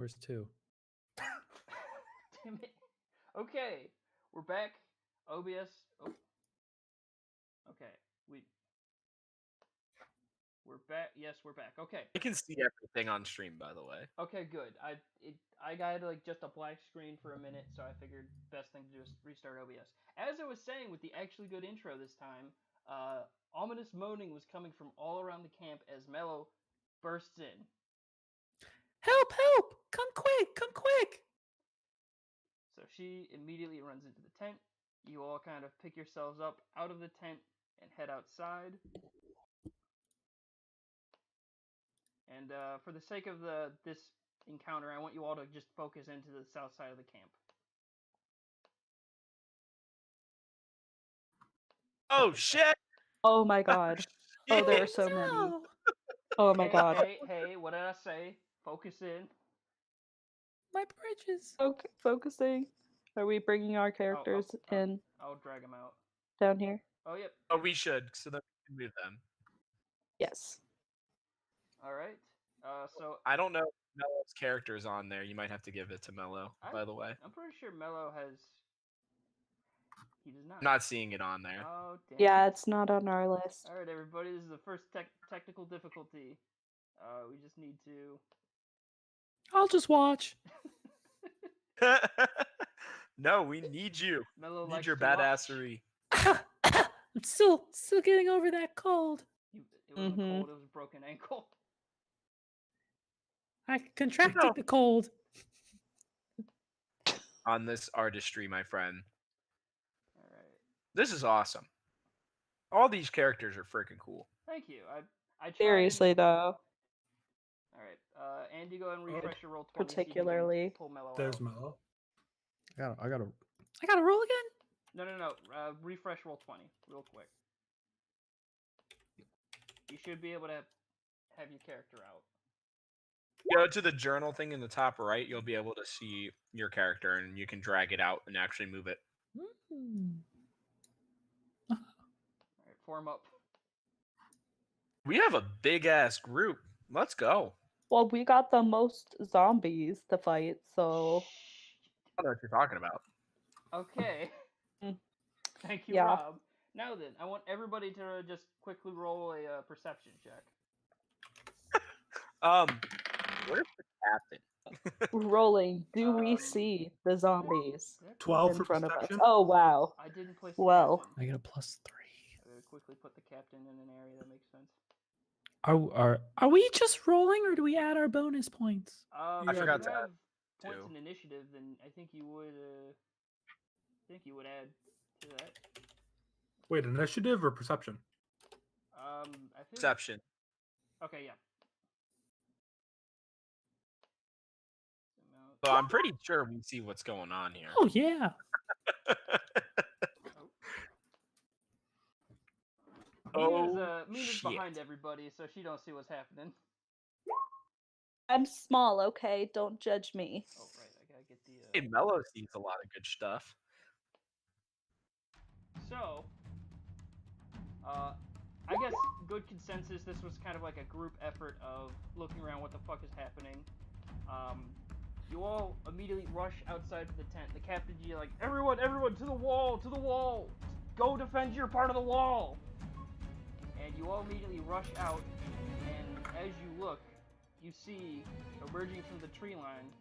Where's 2? Damn it. Okay, we're back. OBS. Oh. Okay, we're back. Yes, we're back. Okay. I can see everything on stream, by the way. Okay, good. I got like just a black screen for a minute, so I figured best thing to do is restart OBS. As I was saying with the actually good intro this time, ominous moaning was coming from all around the camp as Mello bursts in. Help! Help! Come quick! Come quick! So she immediately runs into the tent. You all kind of pick yourselves up out of the tent and head outside. And for the sake of this encounter, I want you all to just focus into the south side of the camp. Oh shit! Oh my god. Oh, there are so many. Oh my god. Hey, what did I say? Focus in. My bridges. Okay, focusing. Are we bringing our characters in I'll drag them out. down here? Oh, yep. Oh, we should, so that we can move them. Yes. Alright. So I don't know if Mello's character's on there. You might have to give it to Mello, by the way. I'm pretty sure Mello has... He does not. I'm not seeing it on there. Oh, damn. Yeah, it's not on our list. Alright, everybody. This is the first technical difficulty. We just need to... I'll just watch. No, we need you. Mello Need likes your to watch. badassery. I'm still getting over that cold. It wasn't cold, it was a broken ankle. I contracted the cold. On this artistry, my friend. Alright. This is awesome. All these characters are freaking cool. Thank you. I tried... Seriously, though. Alright. Andy, go ahead and refresh your roll 20. Particularly. Pull Mello There's out. Mello. I gotta roll again? No. Refresh roll 20 real quick. You should be able to have your character out. Go to the journal thing in the top right. You'll be able to see your character, and you can drag it out and actually move it. Alright, form up. We have a big-ass group. Let's go. Well, we got the most zombies to fight, so... I don't know what you're talking about. Okay. Thank you, Yeah. Rob. Now then, I want everybody to just quickly roll a perception check. Where's the captain? Rolling. Do we see the zombies 12 in for front of us? perception. Oh, wow. I didn't place Well. the captain. I get a +3. I gotta quickly put the captain in an area that makes sense. Are we just rolling, or do we add our bonus points? I forgot if to you add have points two. in initiative, then I think you would add to that. Wait, initiative or perception? I think... Perception. Okay, yeah. So I'm pretty sure we see what's going on here. Oh yeah. Mina's shit. behind everybody, so she don't see what's happening. I'm small, okay? Don't judge me. Oh, right, I gotta get the... Hey, Mello sees a lot of good stuff. So, I guess good consensus, this was kind of like a group effort of looking around what the fuck is happening. You all immediately rush outside of the tent. The captain, you're like, everyone, to the wall! Go defend your part of the wall! And you all immediately rush out, and as you look, you see, emerging from the tree line,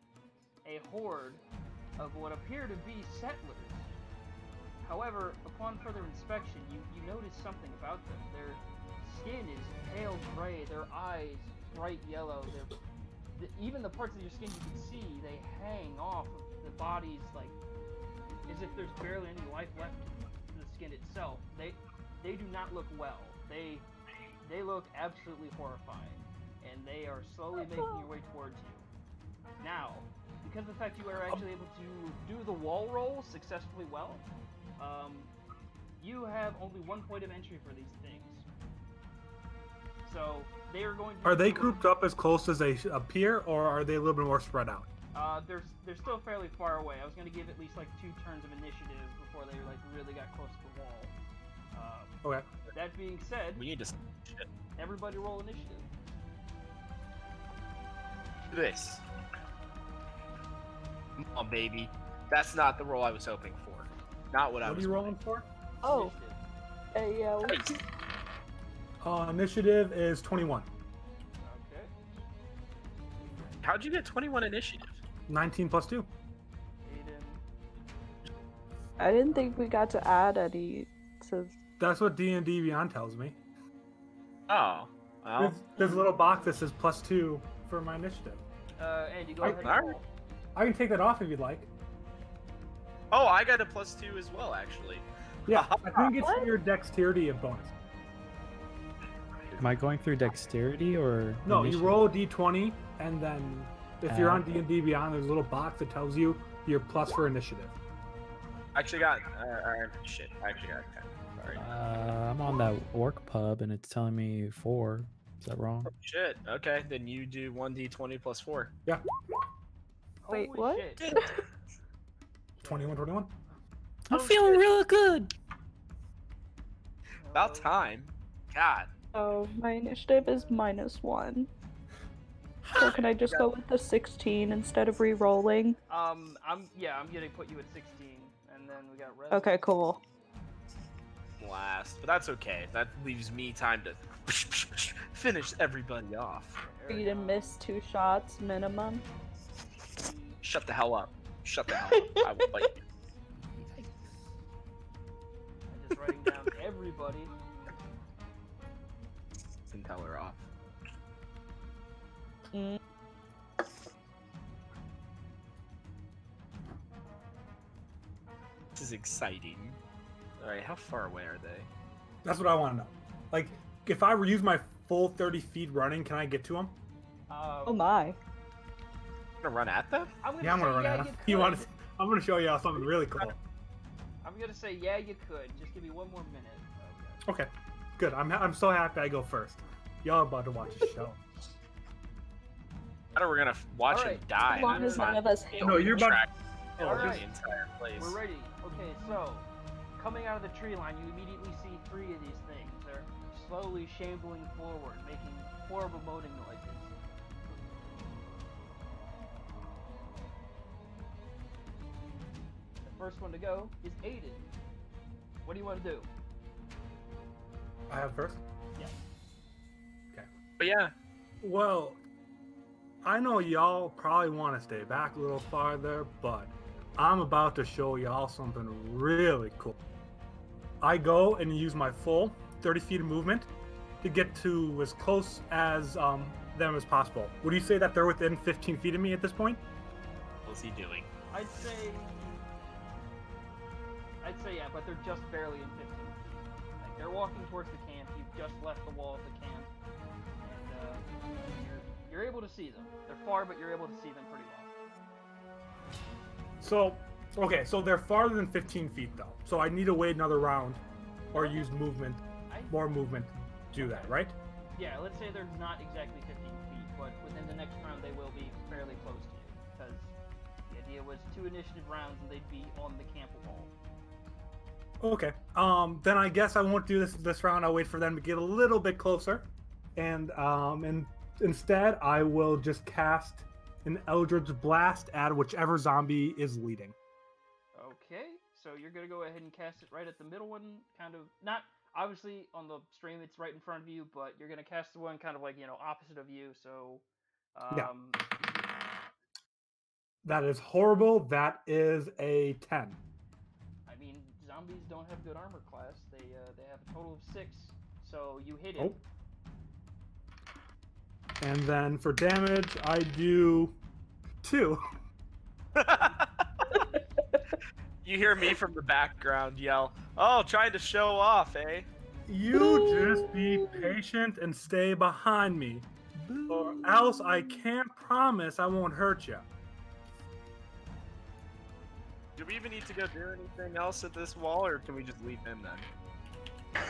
a horde of what appear to be settlers. However, upon further inspection, you notice something about them. Their skin is pale gray, their eyes bright yellow, even the parts of your skin you can see, they hang off of the bodies like as if there's barely any life left in the skin itself. They do not look well. They look absolutely horrifying, and they are slowly making your way towards you. Now, because of the fact you are actually able to do the wall roll successfully well, you have only 1 point of entry for these things. So they are going to... Are they grouped up as close as they appear, or are they a little bit more spread out? They're still fairly far away. I was going to give at least like 2 turns of initiative before they like really got close to the wall. Okay. That being said, We need to shit. everybody roll initiative. This. baby. That's not the roll I was hoping for. Not what I What are was you rolling for? Oh, Initiative. yeah. Initiative is 21. Okay. How'd you get 21 initiative? 19 plus 2. Aiden. I didn't think we got to add any to. That's what D&D Beyond tells me. Oh, well. There's a little box that says +2 for my initiative. Andy, go I- ahead and alright. roll. I can take that off if you'd like. Oh, I got a +2 as well, actually. Yeah, I think it's What? your dexterity of bonus. Am I going through dexterity or No, you initiative? roll a d20, and then if you're on Uh, D&D Beyond, there's a little box that tells you your plus for initiative. I actually got. Shit. I actually got 10. Sorry. I'm on that orc pub and it's telling me 4. Is that wrong? Shit. Okay, then you do 1d20 plus 4. Yeah, Wait, Holy what? shit. 21. I'm Oh, feeling shit. real good. About time. God. Oh, my initiative is -1. So can I just go with the 16 instead of re-rolling? I'm gonna put you at 16, and then we got Res. Okay, cool. Blast. But that's okay. That leaves me time to finish everybody off. For you to miss 2 shots minimum. Shut the hell up. Shut the hell up. I will bite you. I'm just writing down everybody. And tell her off. Mm. This is exciting. Alright, how far away are they? That's what I want to know. Like, if I use my full 30 feet running, can I get to them? Oh my. I'm gonna run at them? I'm gonna Yeah, I'm say, gonna run yeah, at them. you You want? could. I'm gonna show y'all something really cool. I'm gonna say, yeah, you could. Just give me one more minute. Okay. Okay, good. I'm so happy I go first. Y'all are about to watch a show. I know we're gonna watch him Alright, die. As long and as none find of us the hit. No, you're about- track Oh, over Alright. the entire place. We're ready. Okay, so coming out of the tree line, you immediately see 3 of these things. They're slowly shambling forward, making horrible moaning noises. The first one to go is Aiden. What do you want to do? I have first. But yeah, Well, I know y'all probably want to stay back a little farther, but I'm about to show y'all something really cool. I go and use my full 30 feet of movement to get to as close as them as possible. Would you say that they're within 15 feet of me at this point? what's he doing? I'd say yeah, but they're just barely in 15 feet. Like, they're walking towards the camp. You've just left the wall of the camp, and you're able to see them. They're far, but you're able to see them pretty well. So, okay, so they're farther than 15 feet though. So I need to wait another round or use movement, more movement to do that, right? Yeah, let's say they're not exactly 15 feet, but within the next round they will be fairly close to you, because the idea was 2 initiative rounds and they'd be on the camp wall. Okay. Then I guess I won't do this round. I'll wait for them to get a little bit closer, and instead I will just cast an Eldritch Blast at whichever zombie is leading. Okay, so you're gonna go ahead and cast it right at the middle one, kind of not obviously on the stream it's right in front of you, but you're gonna cast the one kind of like opposite of you. So, Yeah. That is horrible. That is a 10. I mean, zombies don't have good armor class. They have a total of 6. So you hit him. Oh. And then for damage, I do 2. You hear me from the background yell, "Oh, trying to show off, eh?" You just be patient and stay behind me, or else I can't promise I won't hurt you. Do we even need to go do anything else at this wall, or can we just leave him then?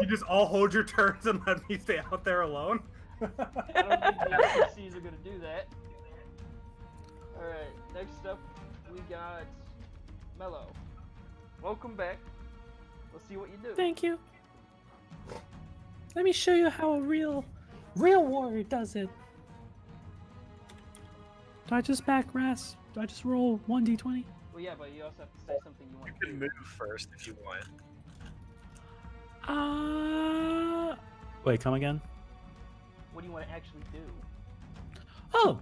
You just all hold your turns and let me stay out there alone. I don't think the NPCs are gonna do that. Alright, next up we got Mello. Welcome back. Let's see what you do. Thank you. Let me show you how a real warrior does it. Do I just back rest? Do I just roll 1d20? Well, yeah, but you also have to say something you want You to can do. move first if you want. Wait, come again? What do you want to actually do? Oh!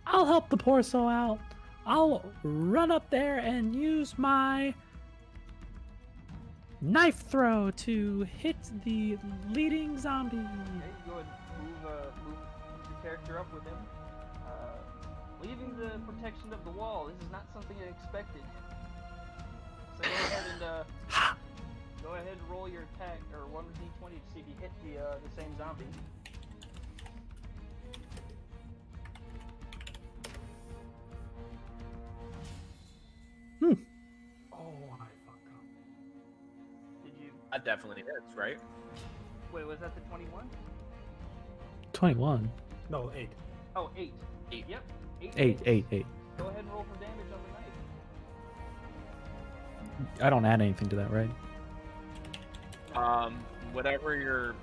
I'll help the poor soul out. I'll run up there and use my knife throw to hit the leading zombie. Okay, go ahead and move your character up with him. Leaving the protection of the wall. This is not something I expected. So go ahead and go ahead and roll your attack or 1d20 to see if you hit the same zombie. Oh, I fucked up. Did you? That definitely hits, right? Wait, was that the 21? 21. No, 8. Oh, 8. 8. Yep. 8. 8, hits. 8, 8. Go ahead and roll for damage on the knife. I don't add anything to that, right? Whatever your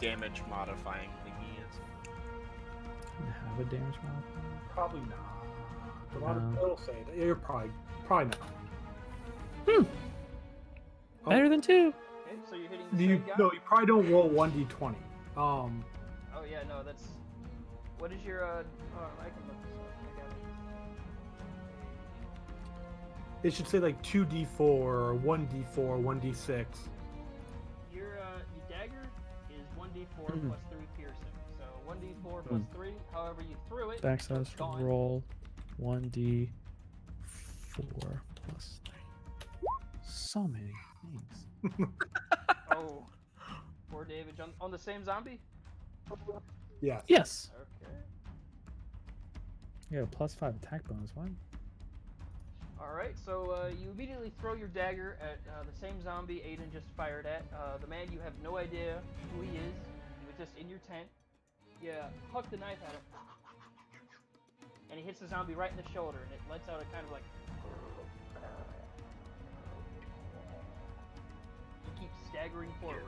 damage modifying thingy is. I don't have a damage modifier. Probably not. A lot of No. people say that. You're probably not. Hmm. Oh. Better than 2. Okay, so you're hitting the You, same guy? no, you probably don't roll 1d20. Oh yeah, no, that's... What is your, I can look this up. I got it. It should say like 2d4 or 1d4, 1d6. Your dagger is 1d4 Mhm. plus 3 piercing. So 1d4 plus 3, however you threw it, Backslash it's gone. roll 1d4 plus 3. So many things. Oh. Poor David. On the same zombie? Yes. Yes. Okay. Yeah, plus 5 attack bonus. What? Alright, so you immediately throw your dagger at the same zombie Aiden just fired at. The man, you have no idea who he is. He was just in your tent. You huck the knife at him. And he hits the zombie right in the shoulder, and it lets out a kind of like... He keeps staggering forward.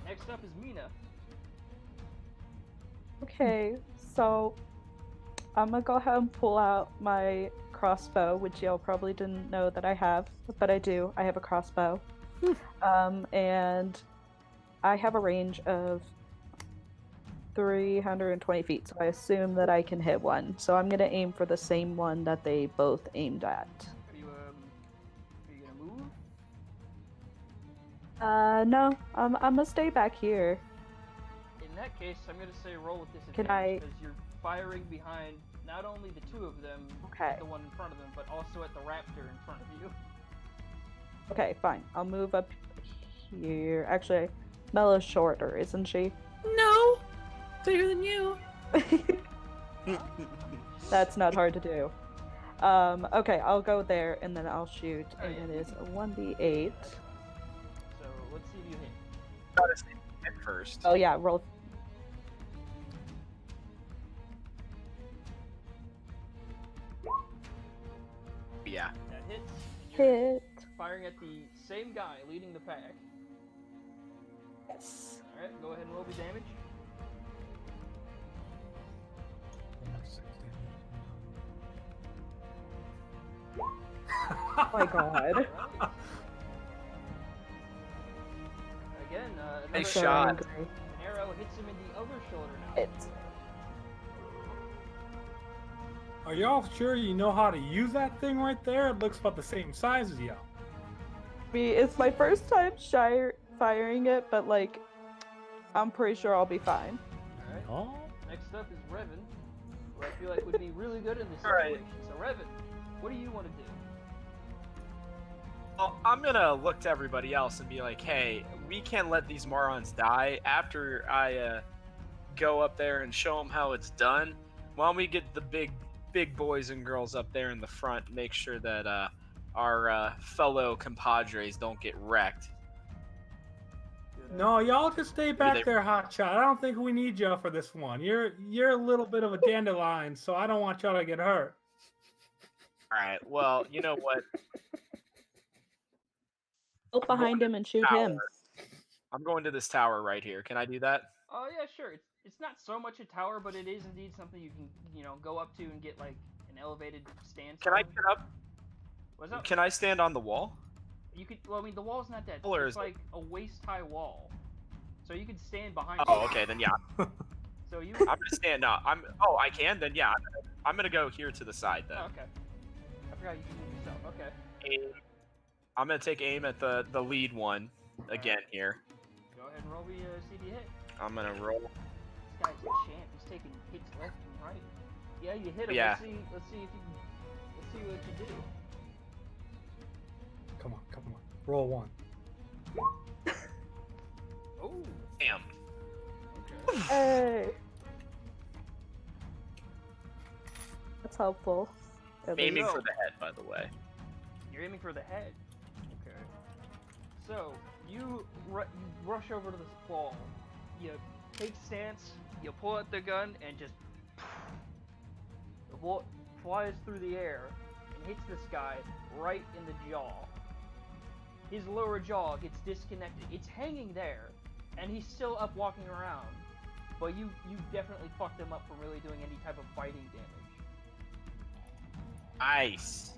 Next up is Mina. Okay, so I'm gonna go ahead and pull out my crossbow, which y'all probably didn't know that I have, but I do. I have a crossbow. And I have a range of 320 feet, so I assume that I can hit one. So I'm gonna aim for the same one that they both aimed at. Are you gonna move? No, I'm gonna stay back here. In that case, I'm gonna say roll with disadvantage Can I- because you're firing behind not only the two of them, Okay. the one in front of them, but also at the raptor in front of you. Okay, fine. I'll move up here. Actually, Mella's shorter, isn't she? No! Bigger than you! That's not hard to do. Okay, I'll go there and then I'll shoot, and Alright. it is a 1d8. So let's see if you hit. Gotta say hit first. Oh yeah, roll. Yeah. That hits. You're Hit. firing at the same guy leading the pack. Yes. Alright, go ahead and roll the damage. Oh my god. Alright. Again, Nice So shot. angry. an arrow hits him in the other shoulder now. Hit. Are y'all sure you know how to use that thing right there? It looks about the same size as y'all. It's my first time firing it, but like, I'm pretty sure I'll be fine. Alright. Oh. Next up is Revan, who I feel like would be really good in this Alright. situation. So Revan, what do you want to do? Well, I'm gonna look to everybody else and be like, hey, we can't let these morons die. After I go up there and show them how it's done, why don't we get the big boys and girls up there in the front and make sure that our fellow compadres don't get wrecked. No, y'all just stay back they- there, hotshot. I don't think we need y'all for this one. You're a little bit of a dandelion, so I don't want y'all to get hurt. All right. Well, you know what? Look behind him and shoot him. I'm going to this tower right here. Can I do that? Oh yeah, sure. It's not so much a tower, but it is indeed something you can, go up to and get like an elevated stance. Can I on. get up? What's up? Can I stand on the wall? You could. Well, I mean, the wall's not that. Or It's is it- like a waist-high wall, so you could stand behind. Oh, it. okay, then yeah. So you. I'm gonna stand. No, Oh, I can. Then yeah, I'm gonna go here to the side then. Oh, okay. I forgot you can move yourself. Okay. I'm gonna take aim at the lead one again here. Go ahead and roll me a CD hit. I'm gonna roll. This guy's a champ. He's taking hits left and right. Yeah, you hit him. Yeah. Let's see what you do. Come on. Roll 1. Oh. Damn. Okay. Hey. That's helpful. At Aiming least. for the head, by the way. You're aiming for the head. Okay. So you rush over to this wall. You take stance. You pull out the gun and just the bullet flies through the air and hits this guy right in the jaw. His lower jaw gets disconnected. It's hanging there, and he's still up walking around. But you definitely fucked him up from really doing any type of fighting damage. Nice.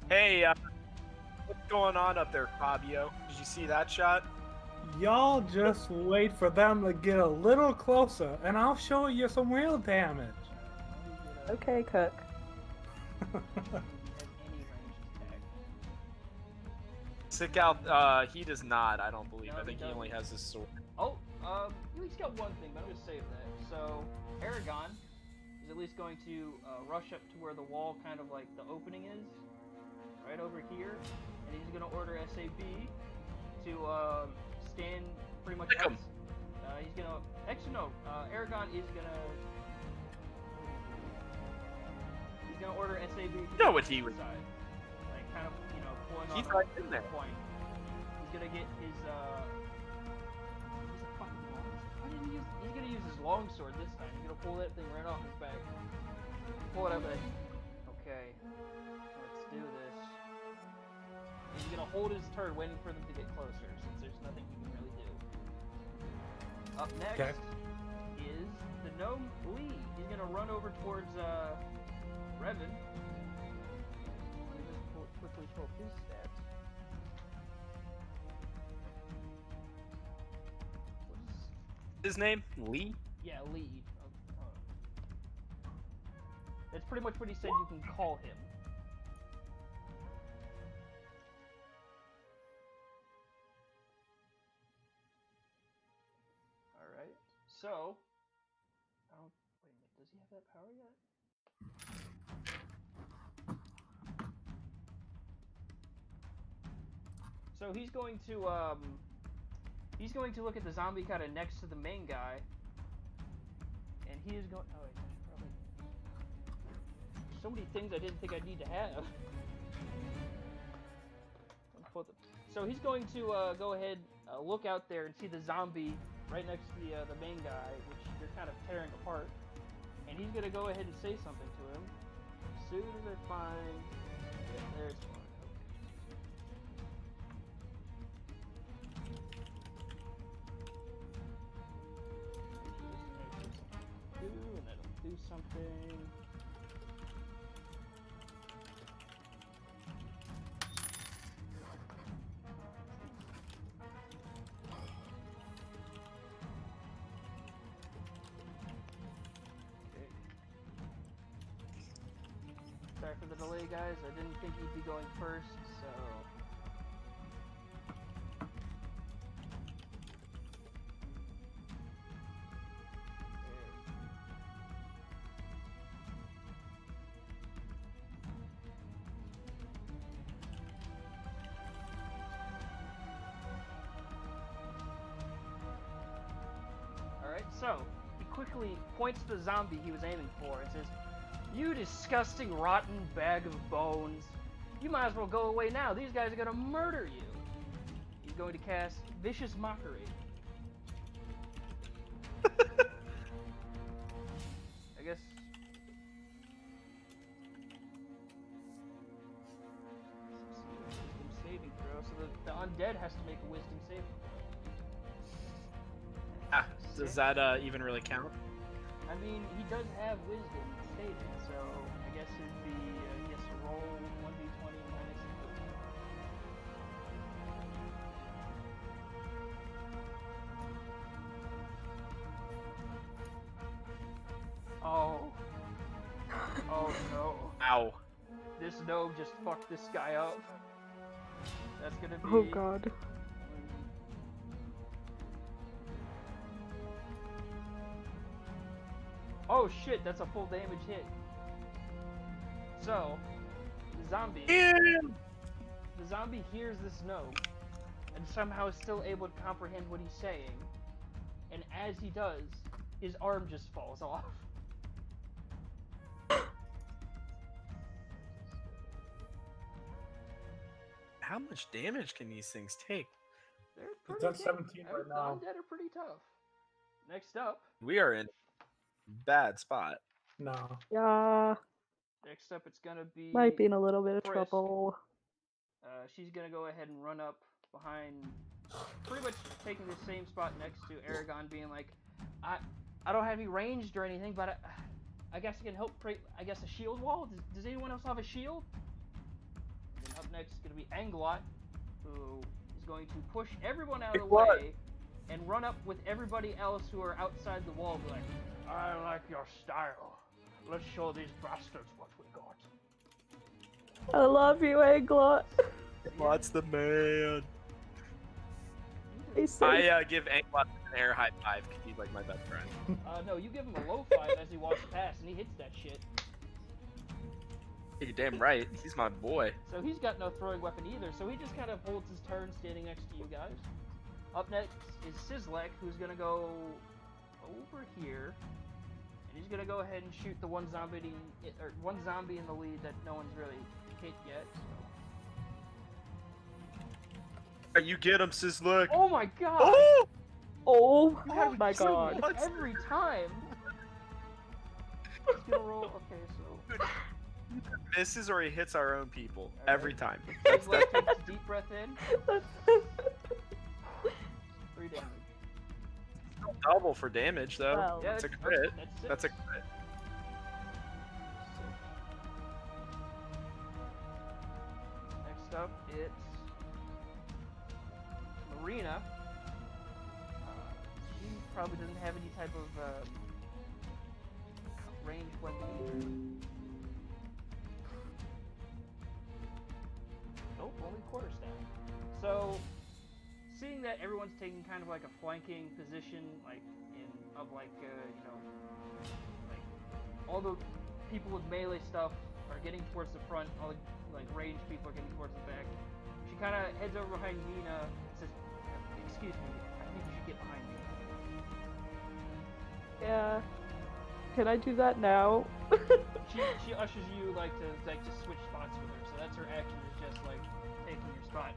Hey, what's going on up there, Fabio? Did you see that shot? Y'all just wait for them to get a little closer, and I'll show you some real damage. Okay, Cook. Sick out. He does not. I don't believe. No, I think he he only doesn't. has his sword. Oh, you at least got one thing, but I'm gonna save that. So, Aragon is at least going to rush up to where the wall, kind of like the opening is, right over here, and he's gonna order SAB to stand pretty much. Pick 'em. He's gonna. Actually, no. Aragon is gonna. He's gonna order SAB. To You know what he the would- side, like kind of, pulling He's on right a in there. point. He's gonna get his He's a fucking long. Why didn't he use? He's gonna use his long sword this time. He's gonna pull that thing right off his back. Pull it out there. Okay. Let's do this. He's gonna hold his turn, waiting for them to get closer, since there's nothing he can really do. Up next Okay. is the gnome Lee. He's gonna run over towards Revan. Let me just quickly pull up his stats. What's His name? Lee? Yeah, lead. That's pretty much what he said you can call him. Alright, so... I don't... Wait a minute, does he have that power yet? So he's going to, he's going to look at the zombie kind of next to the main guy. And he is going... Oh, wait, probably... So many things I didn't think I'd need to have. So he's going to go ahead, look out there and see the zombie right next to the main guy, which you're kind of tearing apart. And he's going to go ahead and say something to him. As soon as I find... Yeah, there's one. Okay. And that'll do something. Okay. Sorry for the delay, guys. I didn't think he'd be going first, so... Alright, so, he quickly points to the zombie he was aiming for and says, "You disgusting, rotten bag of bones. You might as well go away now. These guys are gonna murder you." He's going to cast Vicious Mockery. I guess... Wisdom saving throw, so the undead has to make a wisdom saving throw. Ah, does that even really count? I mean, he does have wisdom stated, so I guess it'd be, he has to roll 1d20 minus wisdom. Oh. Oh no. Ow. This gnome just fucked this guy up. That's gonna be... Oh god. Oh shit, that's a full damage hit. So, the zombie hears this gnome, and somehow is still able to comprehend what he's saying. And as he does, his arm just falls off. How much damage can these things take? They're It's pretty at 17 right The now. undead are pretty tough. Next up, We are in bad spot. No. Yeah, it's gonna be... might be in a little bit of Frisk. trouble. She's gonna go ahead and run up behind, pretty much taking the same spot next to Aragon, being like, I don't have any ranged or anything, but I guess I can help create, I guess, a shield wall. Does anyone else have a shield? And then up next is gonna be Anglot, who is going to push everyone out of the way and run up with everybody else who are outside the wall, be like, I like your style. Let's show these bastards what we got. I love you, Egglot. What's the man? He said, I give Anglot an air high five because he's like my best friend. No, you give him a low five as he walks past, and he hits that shit. You're damn right. He's my boy. So he's got no throwing weapon either, so he just kind of holds his turn standing next to you guys. Up next is Sizzlek, who's gonna go over here, and he's gonna go ahead and shoot the one zombie in the lead that no one's really hit yet. You get him, Sizzlek. Oh my god! Oh! oh You have my so god. much every time! He's gonna roll, okay, so... Misses or he hits our own people Alright. every time. Sizzlek takes a deep breath in, 3 damage. Double for damage though. Well, Yeah, That's a crit. That's That's a crit. Next up, it's Marina. She probably doesn't have any type of ranged weapon either. Nope, only quarterstaff. So, seeing that everyone's taking kind of like a flanking position, like like all the people with melee stuff are getting towards the front, all the like ranged people are getting towards the back. She kind of heads over behind Nina and says, "Excuse me, I think you should get behind me." Yeah. Can I do that now? She ushers you like to switch spots with her, so that's her action, is just like taking your spot.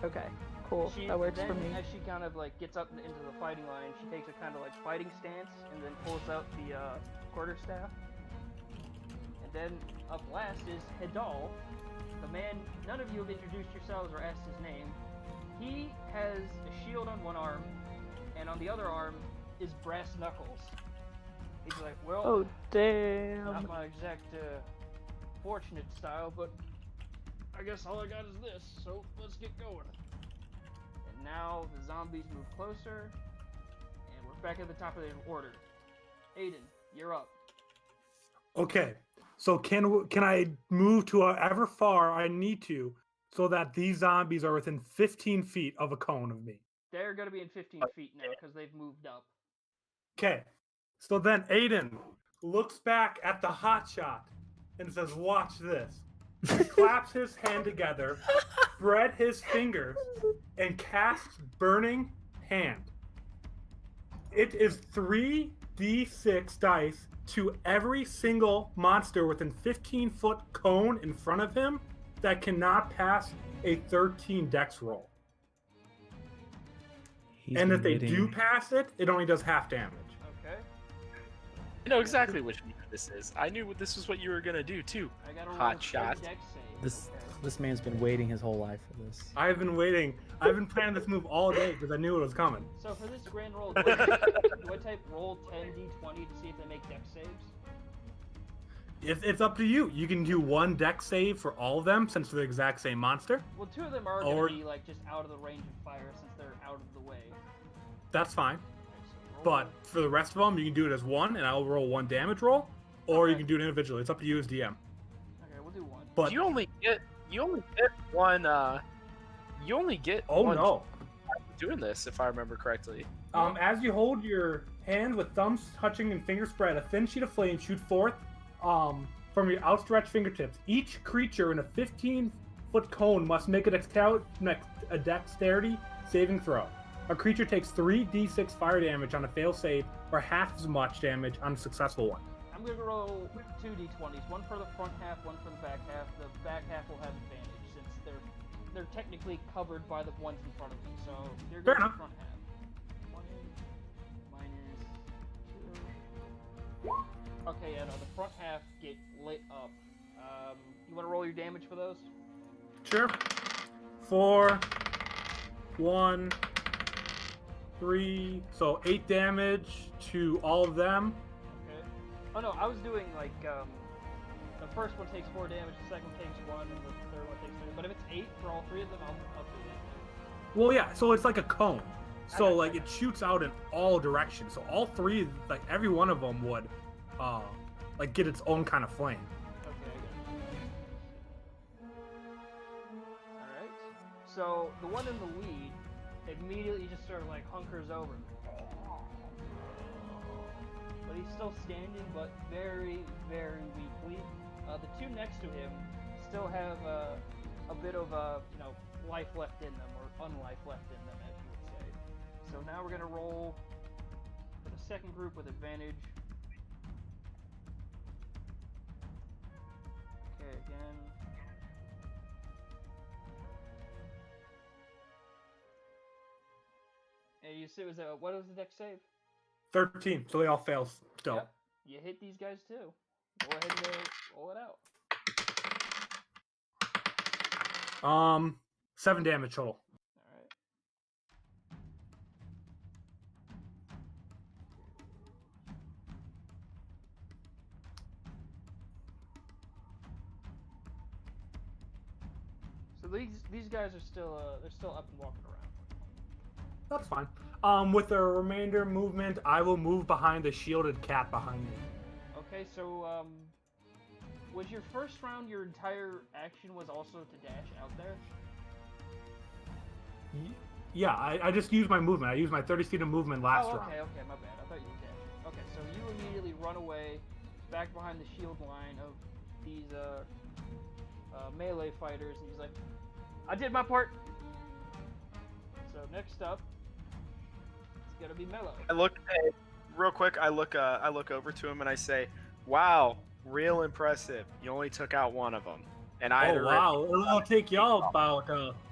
Okay, cool. That works for me. As she kind of like gets up into the fighting line, she takes a kind of like fighting stance and then pulls out the quarterstaff. And then up last is Hedal, the man. None of you have introduced yourselves or asked his name. He has a shield on one arm, and on the other arm is brass knuckles. He's like, well, Oh, damn. not my exact fortunate style, but I guess all I got is this, so let's get going. And now the zombies move closer, and we're back at the top of the order. Aiden, you're up. Okay. So can I move to however far I need to so that these zombies are within 15 feet of a cone of me? They're going to be in 15 feet now because they've moved up. Okay. So then Aiden looks back at the hotshot and says, "Watch this." He claps his hand together, spread his fingers, and casts Burning Hand. It is 3d6 dice to every single monster within 15-foot cone in front of him that cannot pass a 13 dex roll. He's And been if they waiting. do pass it, it only does half damage. Okay. I know exactly which move this is. I knew this was what you were gonna do too. I gotta roll Hot a shot. dex save. This Okay. this man's been waiting his whole life for this. I've been waiting. I've been planning this move all day because I knew it was coming. So for this grand roll, do I type roll 10d20 to see if they make dex saves? It's up to you. You can do one dex save for all of them since they're the exact same monster. Well, two of them are Or- gonna be like just out of the range of fire since they're out of the way. That's fine. Okay, so roll- But for the rest of them, you can do it as one, and I'll roll one damage roll, or you Okay. can do it individually. It's up to you as DM. Okay, we'll do one. But you only get one. You only get. oh one no! Doing this, if I remember correctly. As you hold your hand with thumbs touching and fingers spread, a thin sheet of flame shoots forth from your outstretched fingertips. Each creature in a 15-foot cone must make a dexterity saving throw. A creature takes 3d6 fire damage on a fail save, or half as much damage on a successful one. I'm gonna roll 2d20s, one for the front half, one for the back half. The back half will have advantage since they're technically covered by the ones in front of me, so they're Fair good for the enough. front half. 20 minus 2. Okay, yeah, no, the front half get lit up. You want to roll your damage for those? Sure. 4, 1, 3, so 8 damage to all of them. Okay. Oh no, I was doing like the first one takes 4 damage, the second one takes 1, and the third one takes 3. But if it's 8 for all 3 of them, I'll do that. Well, yeah, so it's like a cone. So, I like, got it shoots out in all directions. So all 3, like, every one of them would, like, get its own kind of flame. Okay, I got it. Alright. So, the one in the lead immediately just sort of like hunkers over. But he's still standing, but very, very weakly. The two next to him still have a bit of, life left in them, or unlife left in them, as you would say. So now we're going to roll for the second group with advantage. Okay, again. And you said, what was the dex save? 13, so they all fail still. Yep. You hit these guys too. Go ahead and roll it out. 7 damage total. Alright. So these guys are still they're still up and walking around. That's fine. With the remainder movement, I will move behind the shielded cat behind me. Okay, so was your first round your entire action was also to dash out there? Yeah, I just used my movement. I used my 30 feet of movement last round. Okay, my bad. I thought you dashed. Okay, so you immediately run away back behind the shield line of these melee fighters, and he's like, I did my part. So next up, it's gonna be Mello. I look real quick. I look over to him and I say, "Wow, real impressive. You only took out one of them." And I had Oh, wow. It'll take y'all about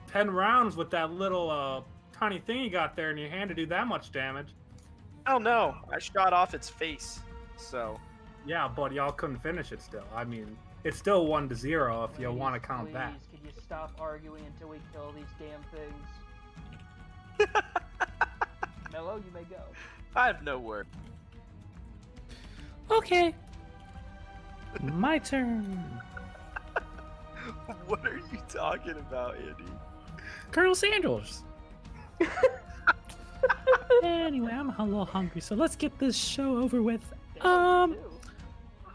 10 rounds with that little tiny thing you got there in your hand to do that much damage. Oh no! I shot off its face. So Yeah, but y'all couldn't finish it still. I mean, it's still 1-0 if you want to count that. Please, could you stop arguing until we kill these damn things? Mello, you may go. I have no word. Okay. My turn. What are you talking about, Andy? Colonel Sanders. Anyway, I'm a little hungry, so let's get this show over with. Damn, you too.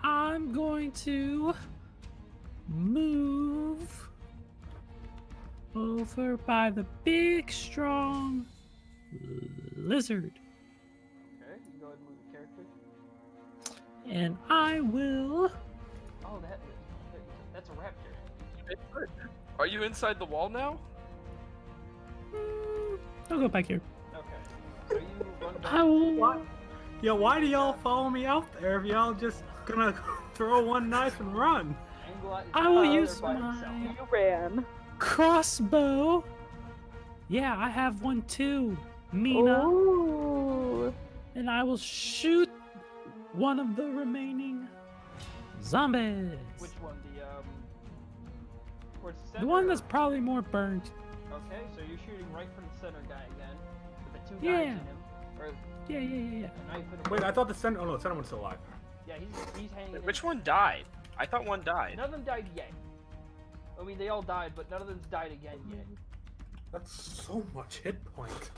I'm going to move over by the big, strong lizard. Okay, you can go ahead and move the character. And I will... Oh, that's a raptor. Are you inside the wall now? I'll go back here. Okay. So you run back. I will... What? Yeah, why do y'all follow me out there if y'all just gonna throw one knife and run? Anglot is I will out there use by my- himself. You ran. crossbow. Yeah, I have one too, Mina. Ooh. And I will shoot one of the remaining zombies. Which one? Towards the center? The one that's or- probably more burnt. Okay, so you're shooting right from the center guy again, with the two Yeah. guys in him, or Yeah. a knife and a Wait, I thought the center. Oh no, the center one's still alive. Yeah, he's hanging. in Which there. one died? I thought one died. None of them died yet. I mean, they all died, but none of them's died again yet. That's so much hit point.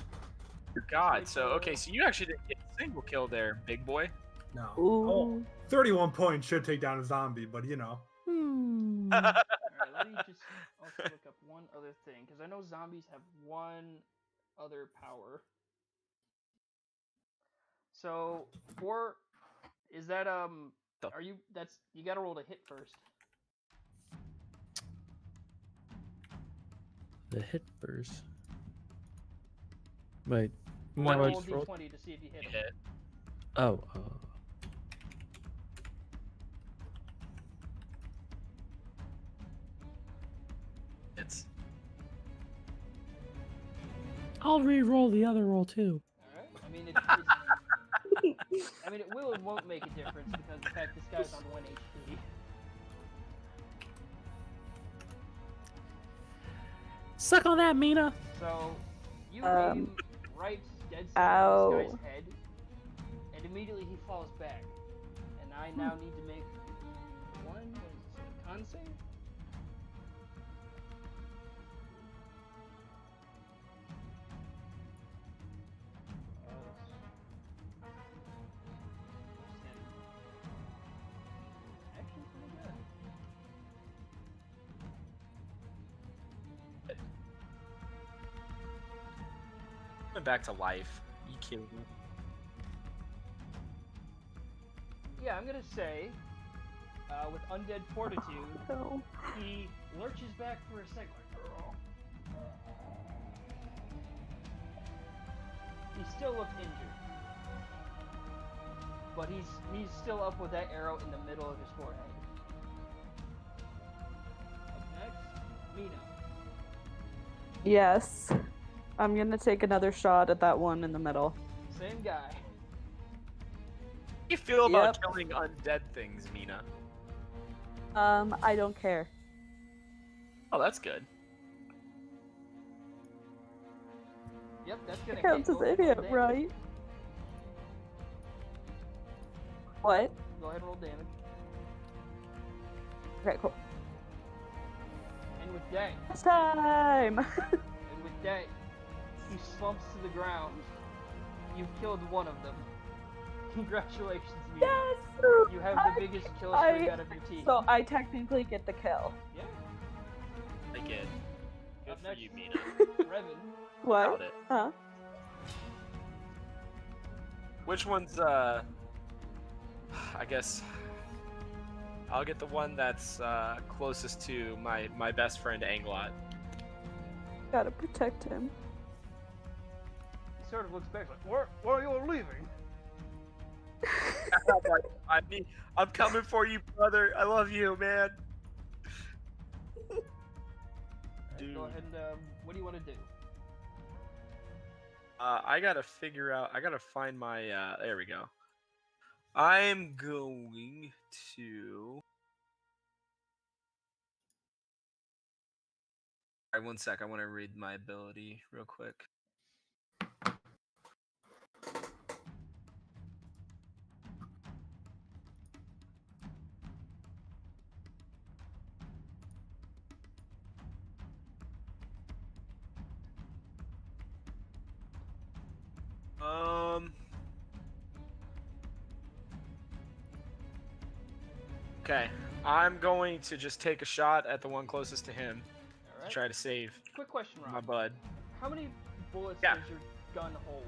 God, so okay, so you actually didn't get a single kill there, big boy. No. Ooh. Oh, 31 points should take down a zombie, but you know. Hmm. Alright, let me just also look up one other thing, because I know zombies have one other power. So, is that, you gotta roll to hit first. The hit burst. Wait. You What gotta I roll just rolled? d20 to see if you hit him. Hit. Oh. It's I'll re-roll the other roll too. Alright, I mean, I mean, it will and won't make a difference, because the fact this guy's on 1 HP. Suck on that, Mina. So, you Um, aim right dead center on this ow. guy's head, and immediately he falls back. And I now need to make one con save? Actually, pretty good. went back to life. You killed me. Yeah, I'm gonna say, with undead fortitude, No. he lurches back for a second. He still looks injured, but he's still up with that arrow in the middle of his forehead. Up next, Mina. Yes. I'm gonna take another shot at that one in the middle. Same guy. How do you feel about Yep. killing undead things, Mina? I don't care. Oh, that's good. Yep, that's gonna It counts hit. as Go ahead and roll idiot, damage. right? What? Go ahead and roll damage. Okay, cool. And with that, It's time! and with that, he slumps to the ground. You've killed one of them. Congratulations, Mina. Yes! You have the biggest kill I- streak out of your team. So I technically get the kill. Yeah, I get. Good Up for next. you, Mina. Revan. Got What? it. Huh? Which one's I guess I'll get the one that's closest to my best friend Anglot. Gotta protect him. He sort of looks back like, why are you all leaving? I'm coming for you, brother. I love you, man. Alright, Dude. go ahead and, what do you want to do? I gotta find my there we go. I'm going to Alright, one sec, I wanna read my ability real quick. Okay, I'm going to just take a shot at the one closest to him to Alright. try to save Quick question, Rob. my bud. How many bullets Yeah. does your gun hold?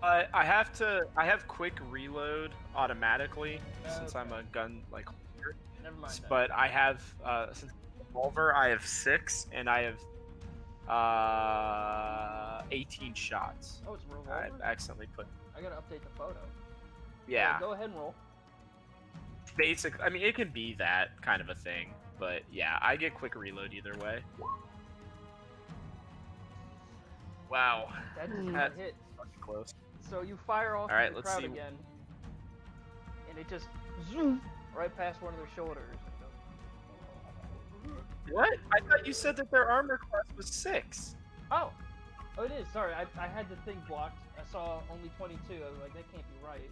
I have quick reload automatically since I'm a gun like holder. Never mind that. But I have since revolver I have 6 and I have 18 shots. Oh, it's a I revolver? accidentally put I gotta update the photo. yeah. Go ahead and roll. Basic. I mean, it can be that kind of a thing, but yeah, I get quick reload either way. Wow, That is Hmm. a hit. fucking close. So you fire off Alright, the let's crowd see. again, and it just zoom right past one of their shoulders. What? I thought you said that their armor class was 6. Oh, it is. Sorry, I had the thing blocked. I saw only 22. I was like, that can't be right.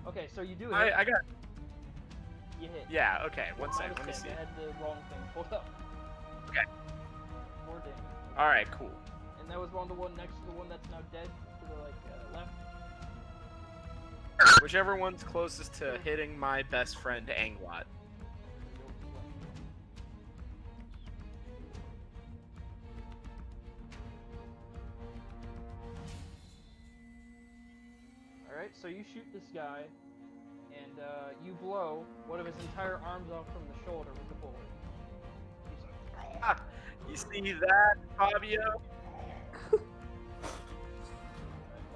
Okay, so you do hit. I got. You hit. Yeah. Okay. One My second. Let me mistake, see. I had the wrong thing pulled up. Okay. 4 damage. All right. Cool. And that was the one next to the one that's now dead to the left. Whichever one's closest to hitting my best friend Anglot. Alright, so you shoot this guy, and you blow one of his entire arms off from the shoulder with the bullet. He's like, Ah, you see that, Fabio?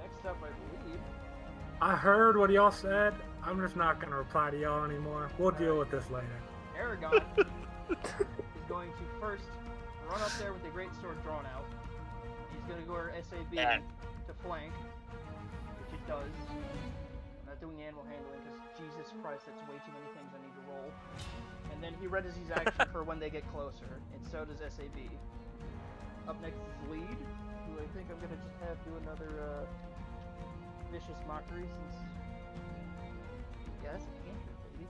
next up, I believe. I heard what y'all said. I'm just not gonna reply to y'all anymore. We'll deal with this later. Aragon is going to first run up there with the great sword drawn out. He's going to go to SAB Yeah. to flank, which it does. I'm not doing animal handling because Jesus Christ, that's way too many things I need to roll. And then he readies his action for when they get closer, and so does SAB. Up next is Lead, who I think I'm going to just have do another vicious mockery since. Yeah, that's a cantrip, baby.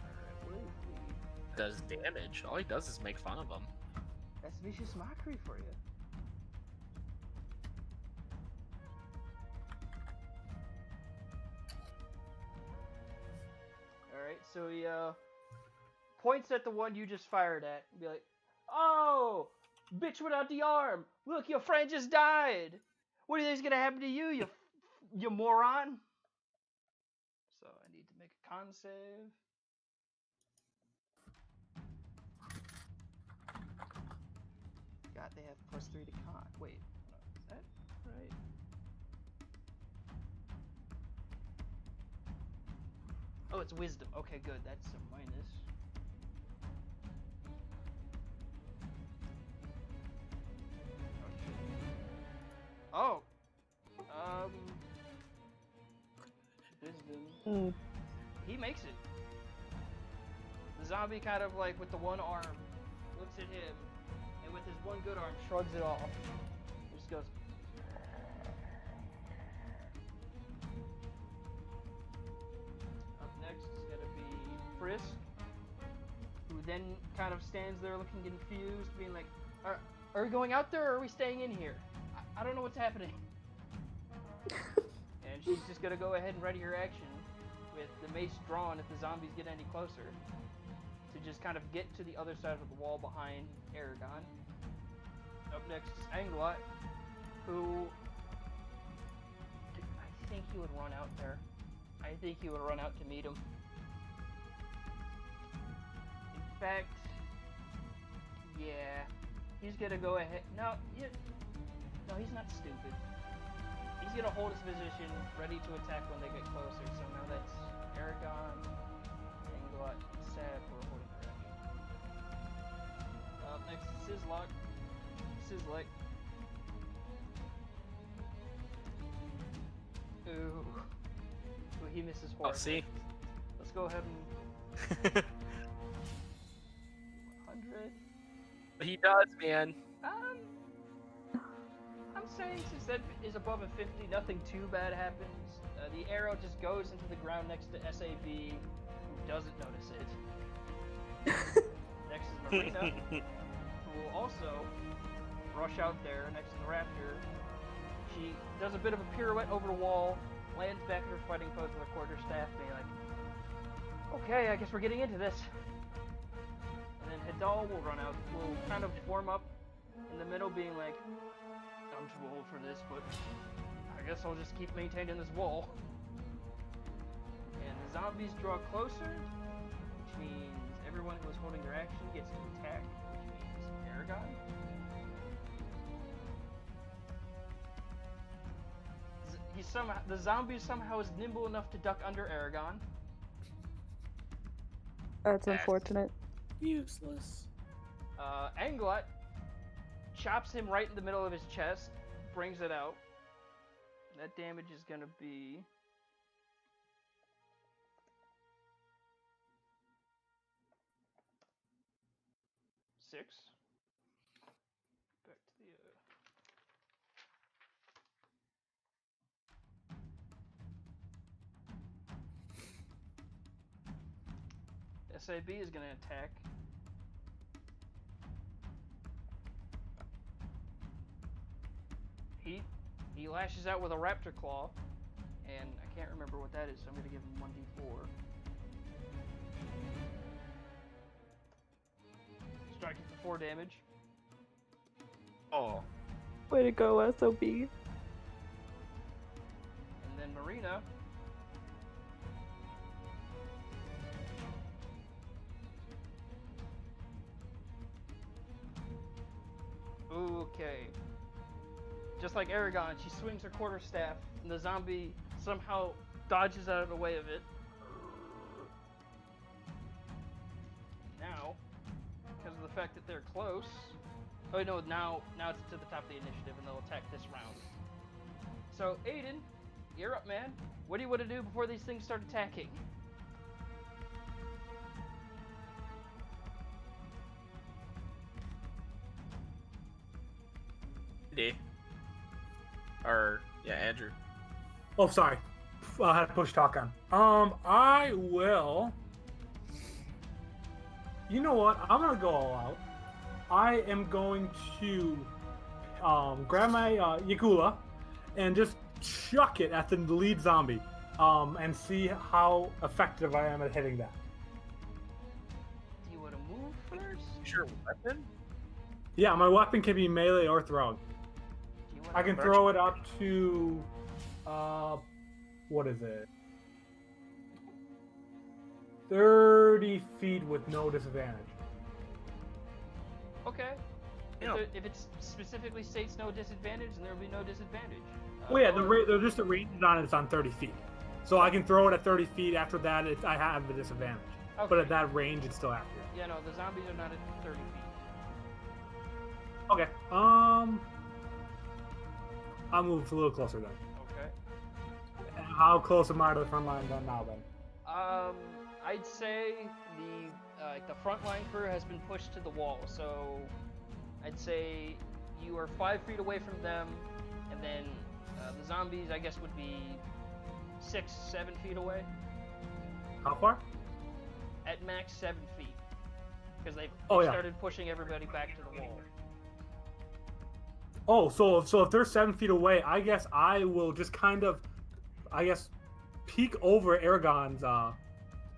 Alright, what is Lead? Does damage. All he does is make fun of him. That's vicious mockery for you. Alright, so he points at the one you just fired at and be like, "Oh, bitch without the arm! Look, your friend just died! What do you think's gonna happen to you, you moron?" So I need to make a con save. God, they have +3 to con. Wait, no, is that right? Oh, it's wisdom. Okay, good. That's a minus. Oh, wisdom. Mm. He makes it. The zombie kind of like with the one arm looks at him, and with his one good arm shrugs it off. He just goes. Up next is gonna be Frisk, who then kind of stands there looking confused, being like, "Are we going out there or are we staying in here? I don't know what's happening." And she's just gonna go ahead and ready her action with the mace drawn if the zombies get any closer, to just kind of get to the other side of the wall behind Aragon. Up next is Anglot, who I think he would run out there. I think he would run out to meet him. In fact, yeah, he's gonna go ahead. No, he's not stupid. He's gonna hold his position, ready to attack when they get closer. So now that's Aragon, Anglot, and Sab who are holding their action. Next is Sizzlock. Sizzlick. Ooh. Ooh, he misses Oh, horribly. see? Let's go ahead and 100. He does, man. I'm saying since that is above a 50, nothing too bad happens. The arrow just goes into the ground next to SAB, who doesn't notice it. Next is Marina, who will also rush out there next to the raptor. She does a bit of a pirouette over the wall, lands back in her fighting pose with her quarterstaff, being like, "Okay, I guess we're getting into this." And then Hidal will run out, will kind of form up in the middle, being like, "I'm too old for this, but I guess I'll just keep maintaining this wall." And the zombies draw closer, which means everyone who is holding their action gets to attack, which means Aragon. The zombie somehow is nimble enough to duck under Aragon. That's unfortunate. Useless. Anglot chops him right in the middle of his chest, brings it out, That damage is gonna be... Six. Back to the... SAB is gonna attack. He lashes out with a raptor claw, and I can't remember what that is, so I'm gonna give him 1d4. Striking for 4 damage. Oh. Way to go, SOB. And then Marina. Okay. Just like Aragon, she swings her quarterstaff, and the zombie somehow dodges out of the way of it. Now, because of the fact that they're close... Oh no, now it's to the top of the initiative, and they'll attack this round. So, Aiden, you're up, man. What do you want to do before these things start attacking? D. Or, yeah, Andrew. Oh, sorry. I had to push talk on. I will. You know what? I'm gonna go all out. I am going to grab my Yakula and just chuck it at the lead zombie and see how effective I am at hitting that. Do you want to move first? Your weapon? Yeah, my weapon can be melee or throwing. Do you want I can throw it up to, what is it? 30 feet with no disadvantage. Okay. Yeah. If it specifically states no disadvantage, then there will be no disadvantage. Oh yeah, just the range on it is on 30 feet. So I can throw it at 30 feet. After that, I have the disadvantage. Okay. But at that range, it's still accurate. Yeah, no, the zombies are not at 30 feet. Okay. I'll move a little closer then. Okay. And how close am I to the front line now then? I'd say the front line crew has been pushed to the wall, so I'd say you are 5 feet away from them, and then the zombies, I guess, would be 6-7 feet away. How far? At max 7 feet, because they've Yeah. started pushing everybody back to the wall. Oh, so if they're 7 feet away, I guess I will just kind of, peek over Aragon's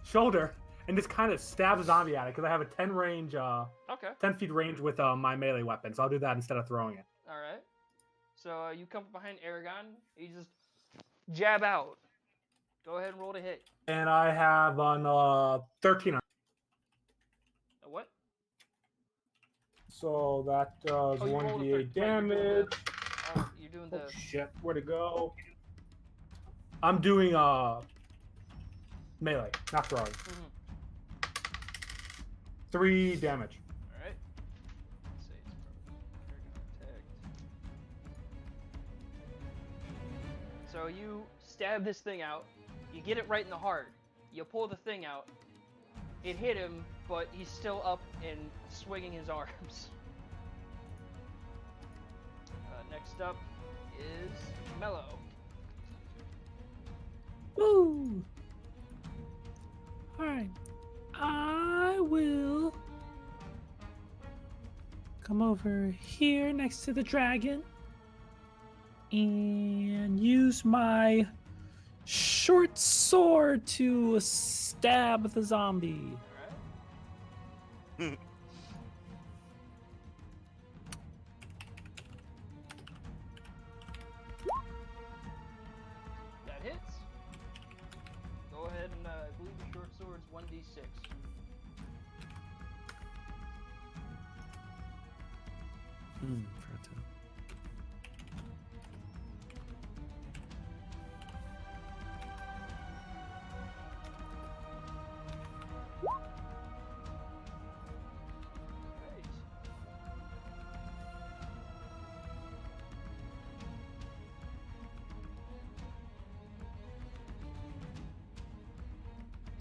shoulder and just kind of stab the zombie at it because I have a 10 range, Okay. 10 feet range with my melee weapon. So I'll do that instead of throwing it. All right. So you come behind Aragon. You just jab out. Go ahead and roll to hit. And I have on 13. A what? So that does Oh, you rolled a 1d8 13. Right, damage. you're doing the. Oh shit, where'd it go? I'm doing melee, not throwing. Mhm. 3 damage. All right. Let's see. It's probably Aragon attacked. So you stab this thing out. You get it right in the heart. You pull the thing out. It hit him, but he's still up and swinging his arms. Next up is Mello. Woo! Alright. I will come over here next to the dragon and use my short sword to stab the zombie. Alright. That hits. Go ahead and I believe the short sword's 1d6. Right.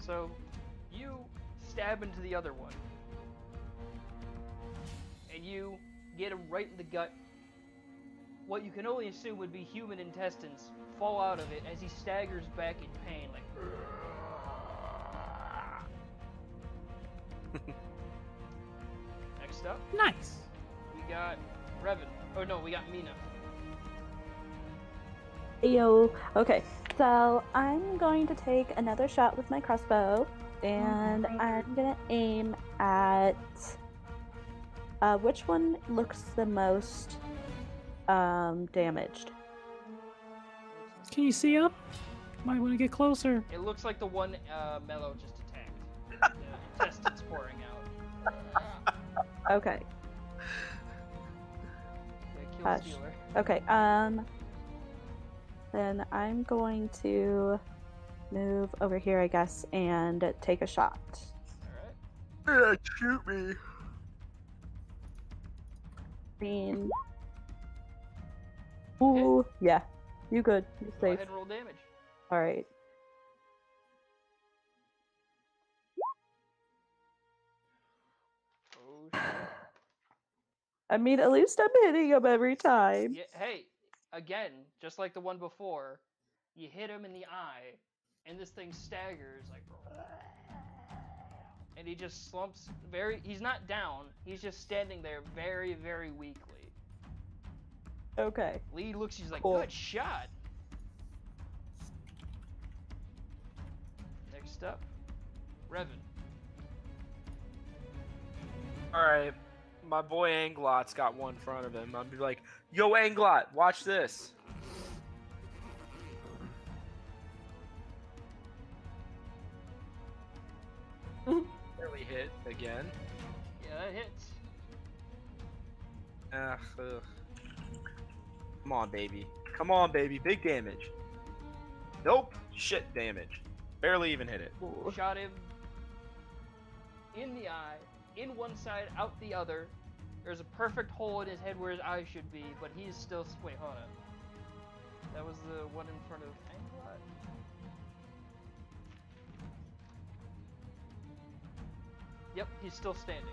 So, you stab into the other one. And you get him right in the gut. What you can only assume would be human intestines fall out of it as he staggers back in pain, like. Next up, Nice. we got Revan. Oh no, we got Mina. Yo. Okay, so I'm going to take another shot with my crossbow, and I'm gonna aim at which one looks the most damaged. Can you see up? Might want to get closer. It looks like the one Mello just attacked. The intestines pouring out. Okay. Yeah, kill Hush. stealer. Okay. Then I'm going to move over here, I guess, and take a shot. Alright. Shoot me. Green. Ooh, yeah. You good. You're Go safe. ahead and roll damage. Alright. Oh shit. I mean, at least I'm hitting him every time. Yeah, hey, again, just like the one before, you hit him in the eye, and this thing staggers like, and he just slumps. He's not down. He's just standing there, very, very weakly. Okay. Lee looks. He's like, Cool. good shot. Next up, Revan. Alright, my boy Anglot's got one in front of him. I'll be like, yo Anglot, watch this. Barely hit again. Yeah, that hits. Ugh. Come on, baby. Come on, baby. Big damage. Nope. Shit damage. Barely even hit it. Ooh. Shot him in the eye, in one side, out the other. There's a perfect hole in his head where his eye should be, but he's still. Wait, hold on. That was the one in front of Anglot. Yep, he's still standing.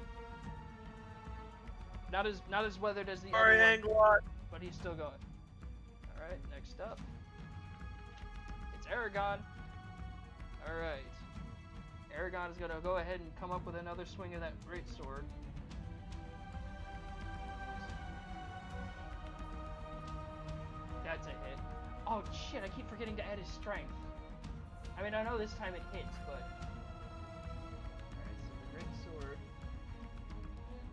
Not as weathered as the Sorry, other one, Anglot. but he's still going. All right, next up, it's Aragon. All right, Aragon is gonna go ahead and come up with another swing of that great sword. That's a hit. Oh shit! I keep forgetting to add his strength. I mean, I know this time it hits, but. Alright, so the great sword,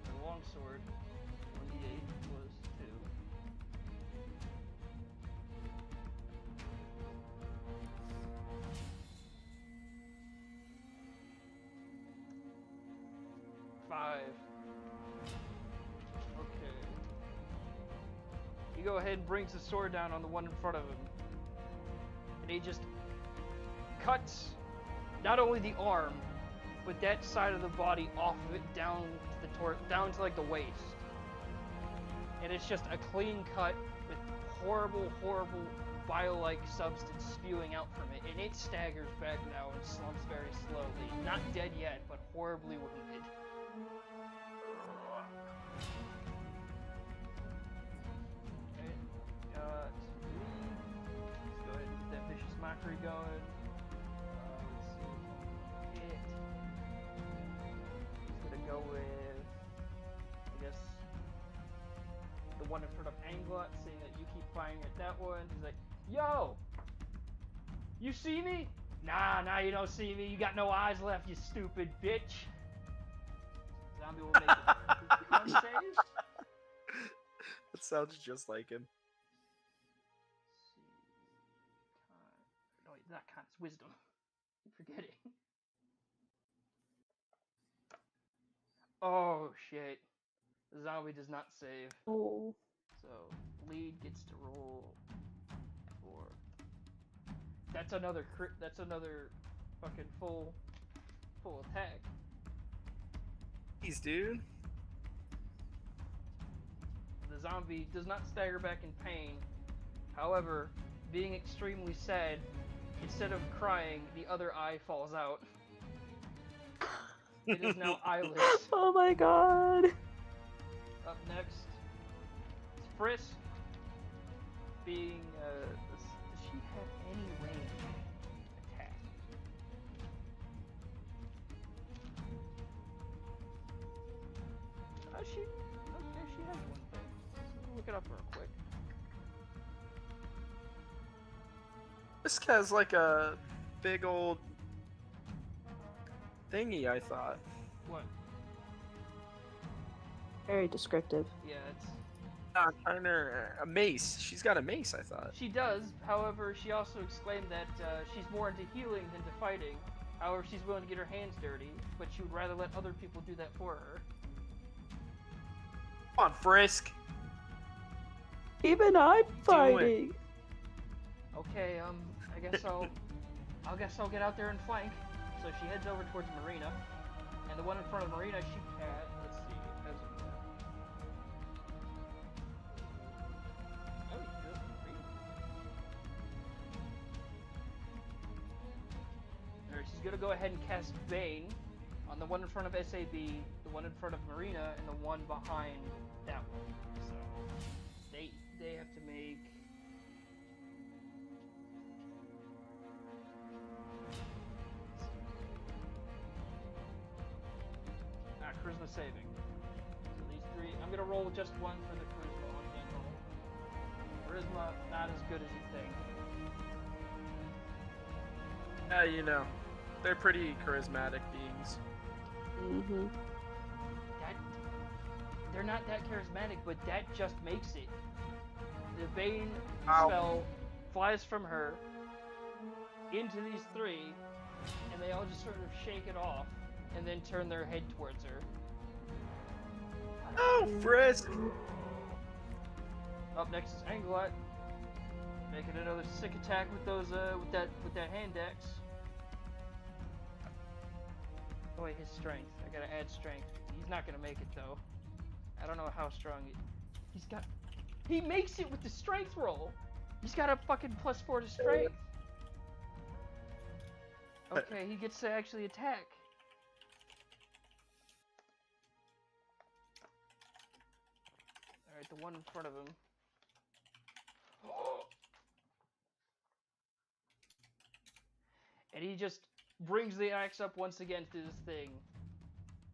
the long sword, 1d8 was 2. Five. Okay. He go ahead and brings the sword down on the one in front of him. And he just cuts not only the arm, but that side of the body off of it down to the down to like the waist. And it's just a clean cut with horrible, horrible bile-like substance spewing out from it. And it staggers back now and slumps very slowly. Not dead yet, but horribly wounded. Okay, got Lee. Let's go ahead and get that vicious mockery going. Let's see. Hit. He's gonna go with, I guess, the one in front of Anglot, seeing that you keep firing at that one. He's like, yo! You see me? Nah, you don't see me. You got no eyes left, you stupid bitch. Zombie will make it. One save. That sounds just like him. No, wait, not con, it's wisdom. Keep forgetting. Oh shit. The zombie does not save. Oh. So lead gets to roll for. That's another crit. That's another fucking full attack. Jeez, dude. The zombie does not stagger back in pain. However, being extremely sad, instead of crying, the other eye falls out. It is now eyeless. Oh my god. Up next, it's Frisk. Being, does she have any range attack? She, okay, she has one thing. Let's look it up real quick. This has like a big old thingy, I thought. What? Very descriptive. Yeah, it's... A mace. She's got a mace, I thought. She does, however, she also exclaimed that she's more into healing than to fighting. However, she's willing to get her hands dirty, but she would rather let other people do that for her. Come on, Frisk. Even I'm fighting. Okay, I guess I'll get out there and flank. So she heads over towards Marina, and the one in front of Marina, she had, let's see, it has a... Oh, good. Alright, she's gonna go ahead and cast Bane on the one in front of SAB, the one in front of Marina, and the one behind that one. So they have to make... Charisma saving. So these three, I'm gonna roll just one for the charisma on general. Charisma, not as good as you think. Yeah, you know, they're pretty charismatic beings. Mm-hmm. They're not that charismatic, but that just makes it. The Bane Ow. spell flies from her into these three, and they all just sort of shake it off, and then turn their head towards her. Oh, Frisk! Up next is Anglot, making another sick attack with those with that hand axe. Oh wait, his strength. I gotta add strength. He's not gonna make it though. I don't know how strong he's got. He makes it with the strength roll. He's got a fucking +4 to strength. Okay, he gets to actually attack. Alright, the one in front of him. And he just brings the axe up once again to this thing,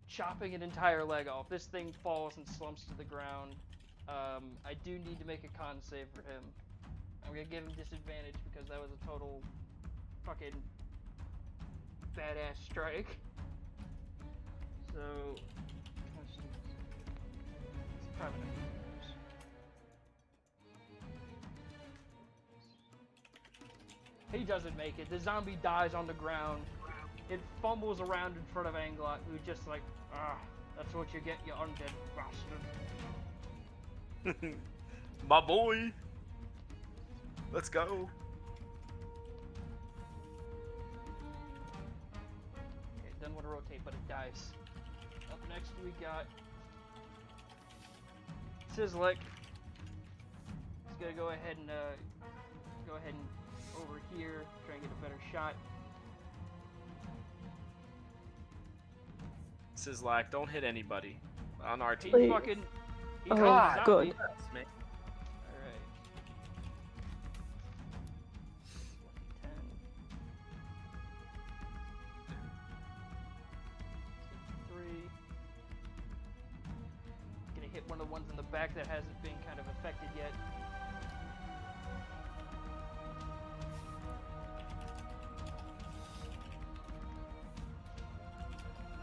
chopping an entire leg off. This thing falls and slumps to the ground. I do need to make a con save for him. I'm gonna give him disadvantage because that was a total fucking badass strike. So, it's probably not gonna use. He doesn't make it. The zombie dies on the ground. It fumbles around in front of Anglot, who just like, that's what you get, you undead bastard. My boy! Let's go! Okay, it doesn't want to rotate, but it dies. Up next we got Sizzlick. He's gonna go ahead and over here, try and get a better shot. Sizzlack, don't hit anybody on our team. He Please. fucking... He Oh, got a zombie. good. Yes, man. Alright. 10. Three. Gonna hit one of the ones in the back that hasn't been kind of affected yet.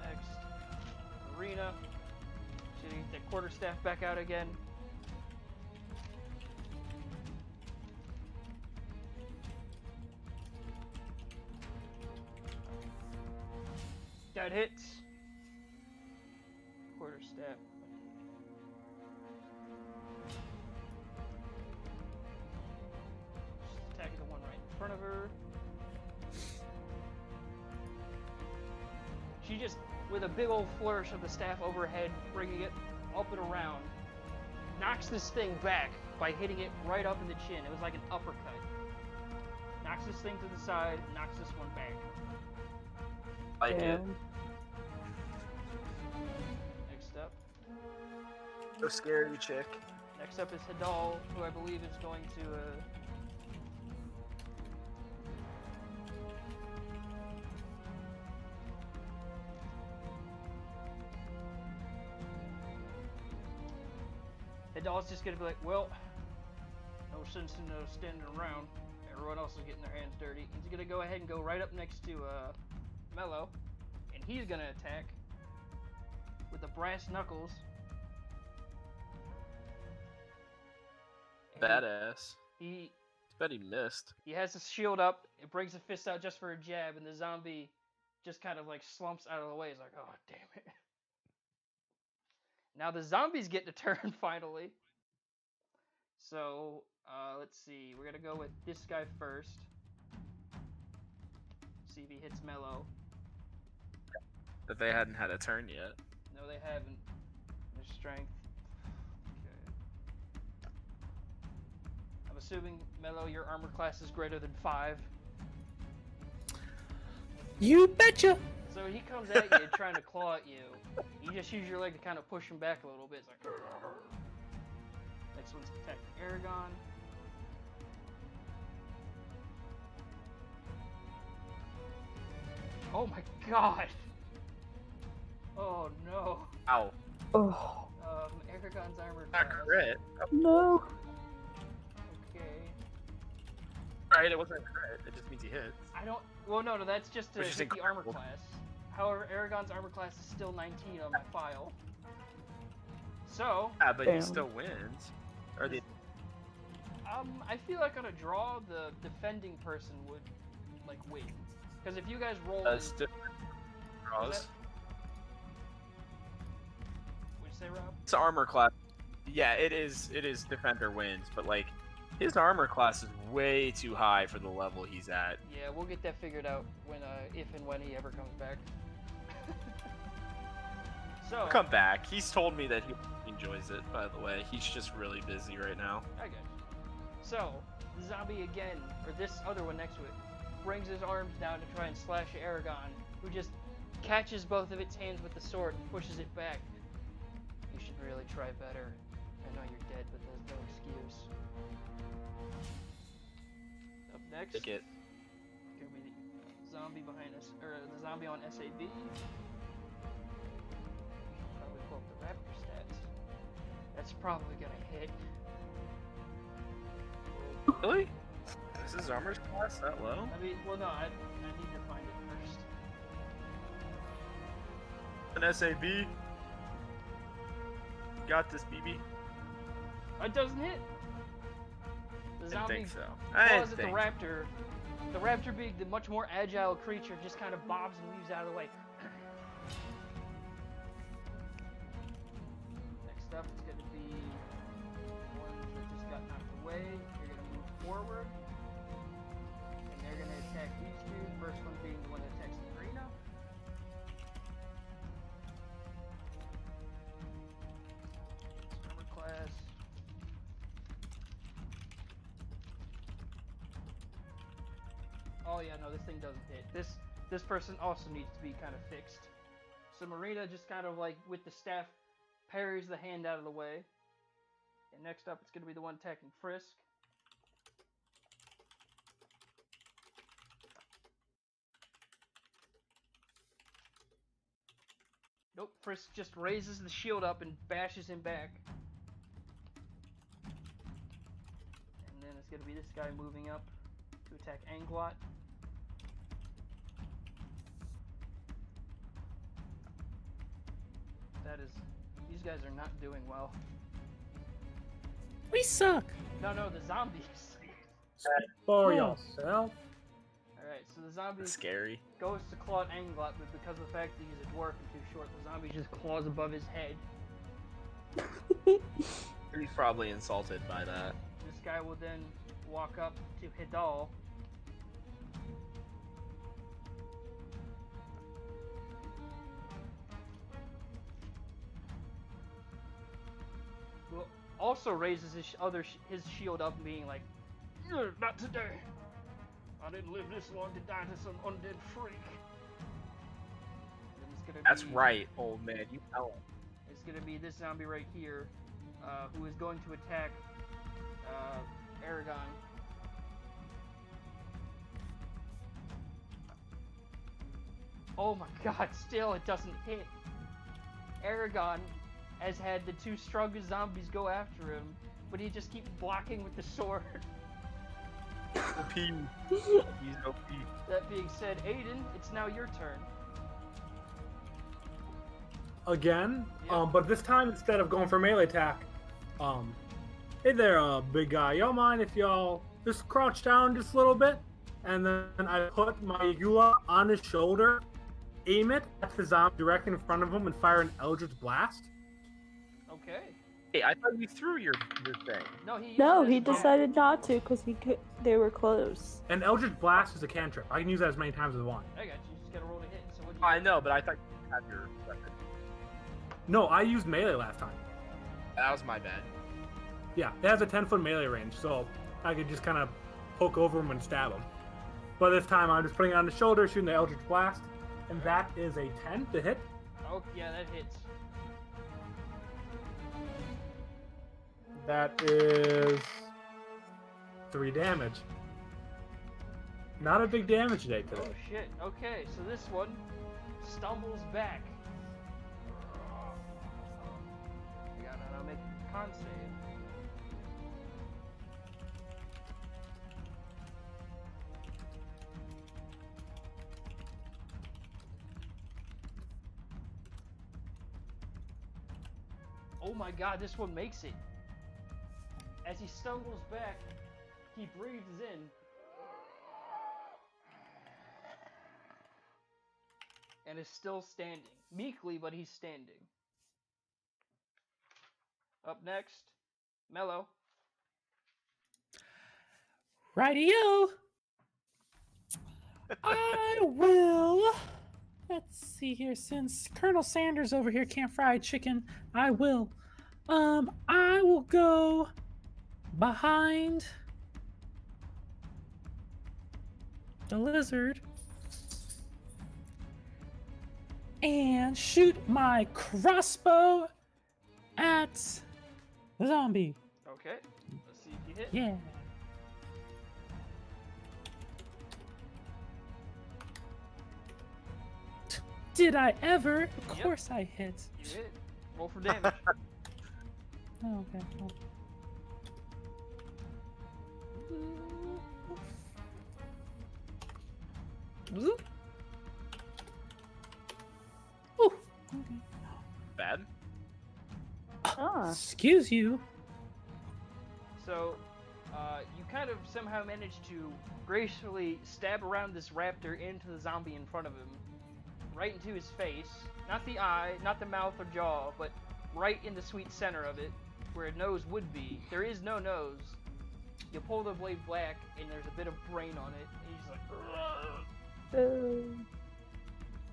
Next, Arena. Should get that quarterstaff back out again. That hits. Quarterstaff. Just attacking the one right in front of her. She just, with a big old flourish of the staff overhead, bringing it up and around, knocks this thing back by hitting it right up in the chin. It was like an uppercut. Knocks this thing to the side, knocks this one back. Like it. Damn. The scary chick. Next up is Hidal, who I believe is going to, Hidal's just gonna be like, well, no sense in standing around. Everyone else is getting their hands dirty. He's gonna go ahead and go right up next to, Mello, and he's gonna attack with the brass knuckles. Badass. He Bet he missed. has his shield up, it brings the fist out just for a jab, and the zombie just kind of like slumps out of the way. He's like, oh, damn it. Now the zombies get to turn finally. So, let's see. We're gonna go with this guy first. See if he hits Mello. But they hadn't had a turn yet. No, they haven't. Their strength. Okay. I'm assuming, Mello, your armor class is greater than 5. You betcha. So he comes at you trying to claw at you. You just use your leg to kind of push him back a little bit. It's like... Next one's attacking Aragon. Oh my god! Oh no. Ow. Oh, Aragon's armor Not class. crit. no. Okay. Right, it wasn't a crit. It just means he hits. I don't... Well, no, that's just to Which is hit the armor incredible. class. However, Aragon's armor class is still 19 on my file. So, Yeah, but he Damn. still wins. Or the I feel like on a draw, the defending person would, like, win. Because if you guys roll... still draws. What'd you say, Rob? It's armor class. Yeah, it is defender wins, but like his armor class is way too high for the level he's at. Yeah, we'll get that figured out when, if and when he ever comes back. So, Come back. He's told me that he enjoys it, by the way. He's just really busy right now. I got you. So, the zombie again, or this other one next to it, brings his arms down to try and slash Aragon, who just catches both of its hands with the sword and pushes it back. You should really try better. I know you're dead, but there's no excuse. Up next, Take it. gonna be the zombie behind us, or the zombie on SAB. Probably pull up the raptor stats. That's probably gonna hit. Really? Is his armor class that low? I mean, well, no, I need to find it first. An SAB. Got this, BB. It doesn't hit. The I didn't zombie think so. I claws didn't at think. the raptor. The raptor, being the much more agile creature, just kind of bobs and weaves out of the way. Next up, it's going to be ones that just got knocked away. They're going to move forward. And they're going to attack these two. First one being the one that attacks the arena. Armor class. Oh yeah, no, this thing doesn't hit. This person also needs to be kind of fixed. So Marina just kind of like with the staff parries the hand out of the way. And next up, it's going to be the one attacking Frisk. Nope, Frisk just raises the shield up and bashes him back. And then it's going to be this guy moving up to attack Anglot. These guys are not doing well. We suck. No, the zombies. For Oh. yourself. Alright, so the zombie That's scary. goes to claw at Anglot, but because of the fact that he's a dwarf and too short, the zombie just claws above his head. He's probably insulted by that. This guy will then walk up to Hidal. Who also raises his shield up, being like, "Not today. I didn't live this long to die to some undead freak." Then it's gonna That's be- right, old man. You tell him. It's gonna be this zombie right here, who is going to attack Aragon. Oh my god, still it doesn't hit. Aragon has had the two strongest zombies go after him, but he just keeps blocking with the sword. OP. He's OP. That being said, Aiden, it's now your turn. Again, Yeah. but this time instead of going for melee attack, hey there, big guy. Y'all mind if y'all just crouch down just a little bit, and then I put my Yula on his shoulder, aim it at the zombie directly in front of him, and fire an Eldritch Blast. Okay. Hey, I thought you threw your thing. No, he. No, used it he as a bonus. decided not to because they were close. An Eldritch Blast is a cantrip. I can use that as many times as I want. I got you. You just gotta roll to hit. So what? I know, but I thought you had your weapon. No, I used melee last time. That was my bad. Yeah, it has a 10-foot melee range, so I could just kind of poke over him and stab him. But this time I'm just putting it on the shoulder, shooting the Eldritch Blast, and that is a 10 to hit. Oh yeah, that hits. That is 3 damage. Not a big damage day Oh today. shit. Okay, so this one stumbles back. I gotta now make a con save. Oh my god, this one makes it. As he stumbles back, he breathes in. And is still standing. Meekly, but he's standing. Up next, Mello. Rightio. I will. Let's see here. Since Colonel Sanders over here can't fry chicken, I will. I will go behind the lizard and shoot my crossbow at the zombie. Okay, let's see if you hit. Yeah. Did I ever? Of Yep. course I hit. You hit. Roll for damage. Oh, okay. Well. Ooh. Ooh. Okay. Bad. Ah. Excuse you. So, you kind of somehow managed to gracefully stab around this raptor into the zombie in front of him. Right into his face. Not the eye, not the mouth or jaw, but right in the sweet center of it, where a nose would be. There is no nose. You pull the blade back, and there's a bit of brain on it, and he's like, "Ugh."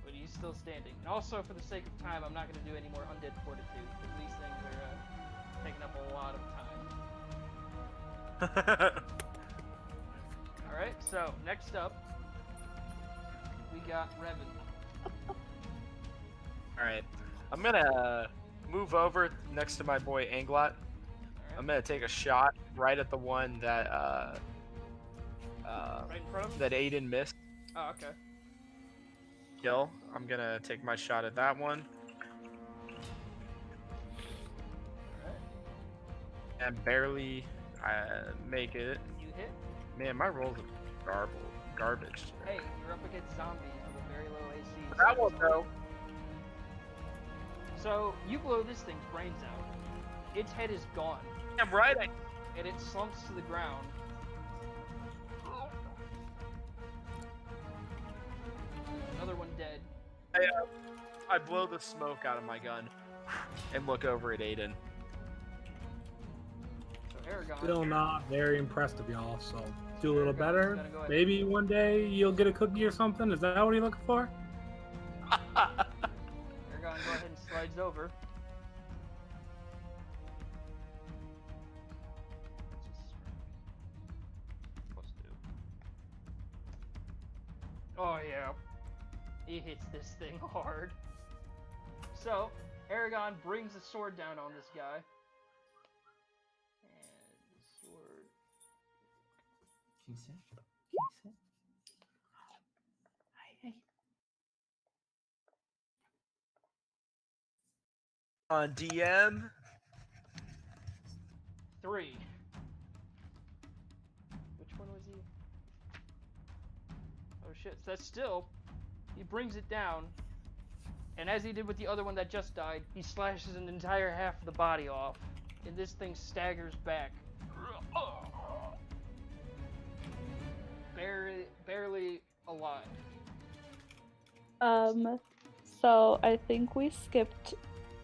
But he's still standing. And also, for the sake of time, I'm not going to do any more Undead Fortitude, because these things are taking up a lot of time. Alright, so, next up, we got Revan. Alright. I'm gonna move over next to my boy Anglot. Alright. I'm gonna take a shot right at the one that Right in front of him? that Aiden missed. Oh, okay. Kill. I'm gonna take my shot at that one. Alright. And barely make it. You hit. Man, my rolls are garbage. Hey, you're up against zombies with a very low AC. That one though. So, you blow this thing's brains out. Its head is gone, I'm right. and it slumps to the ground. Another one dead. I blow the smoke out of my gun and look over at Aiden. So, Aragon. Still not very impressed of y'all, so do a little Aragon's better. gonna go ahead. Maybe one day you'll get a cookie or something. Is that what you're looking for? Aragon, go ahead and slides over. What's this? Oh yeah, he hits this thing hard. So, Aragon brings the sword down on this guy, Can you sit? Hey. On DM. 3. Which one was he? Oh shit, so that's still. He brings it down, and as he did with the other one that just died, he slashes an entire half of the body off, and this thing staggers back. Barely alive. So I think we skipped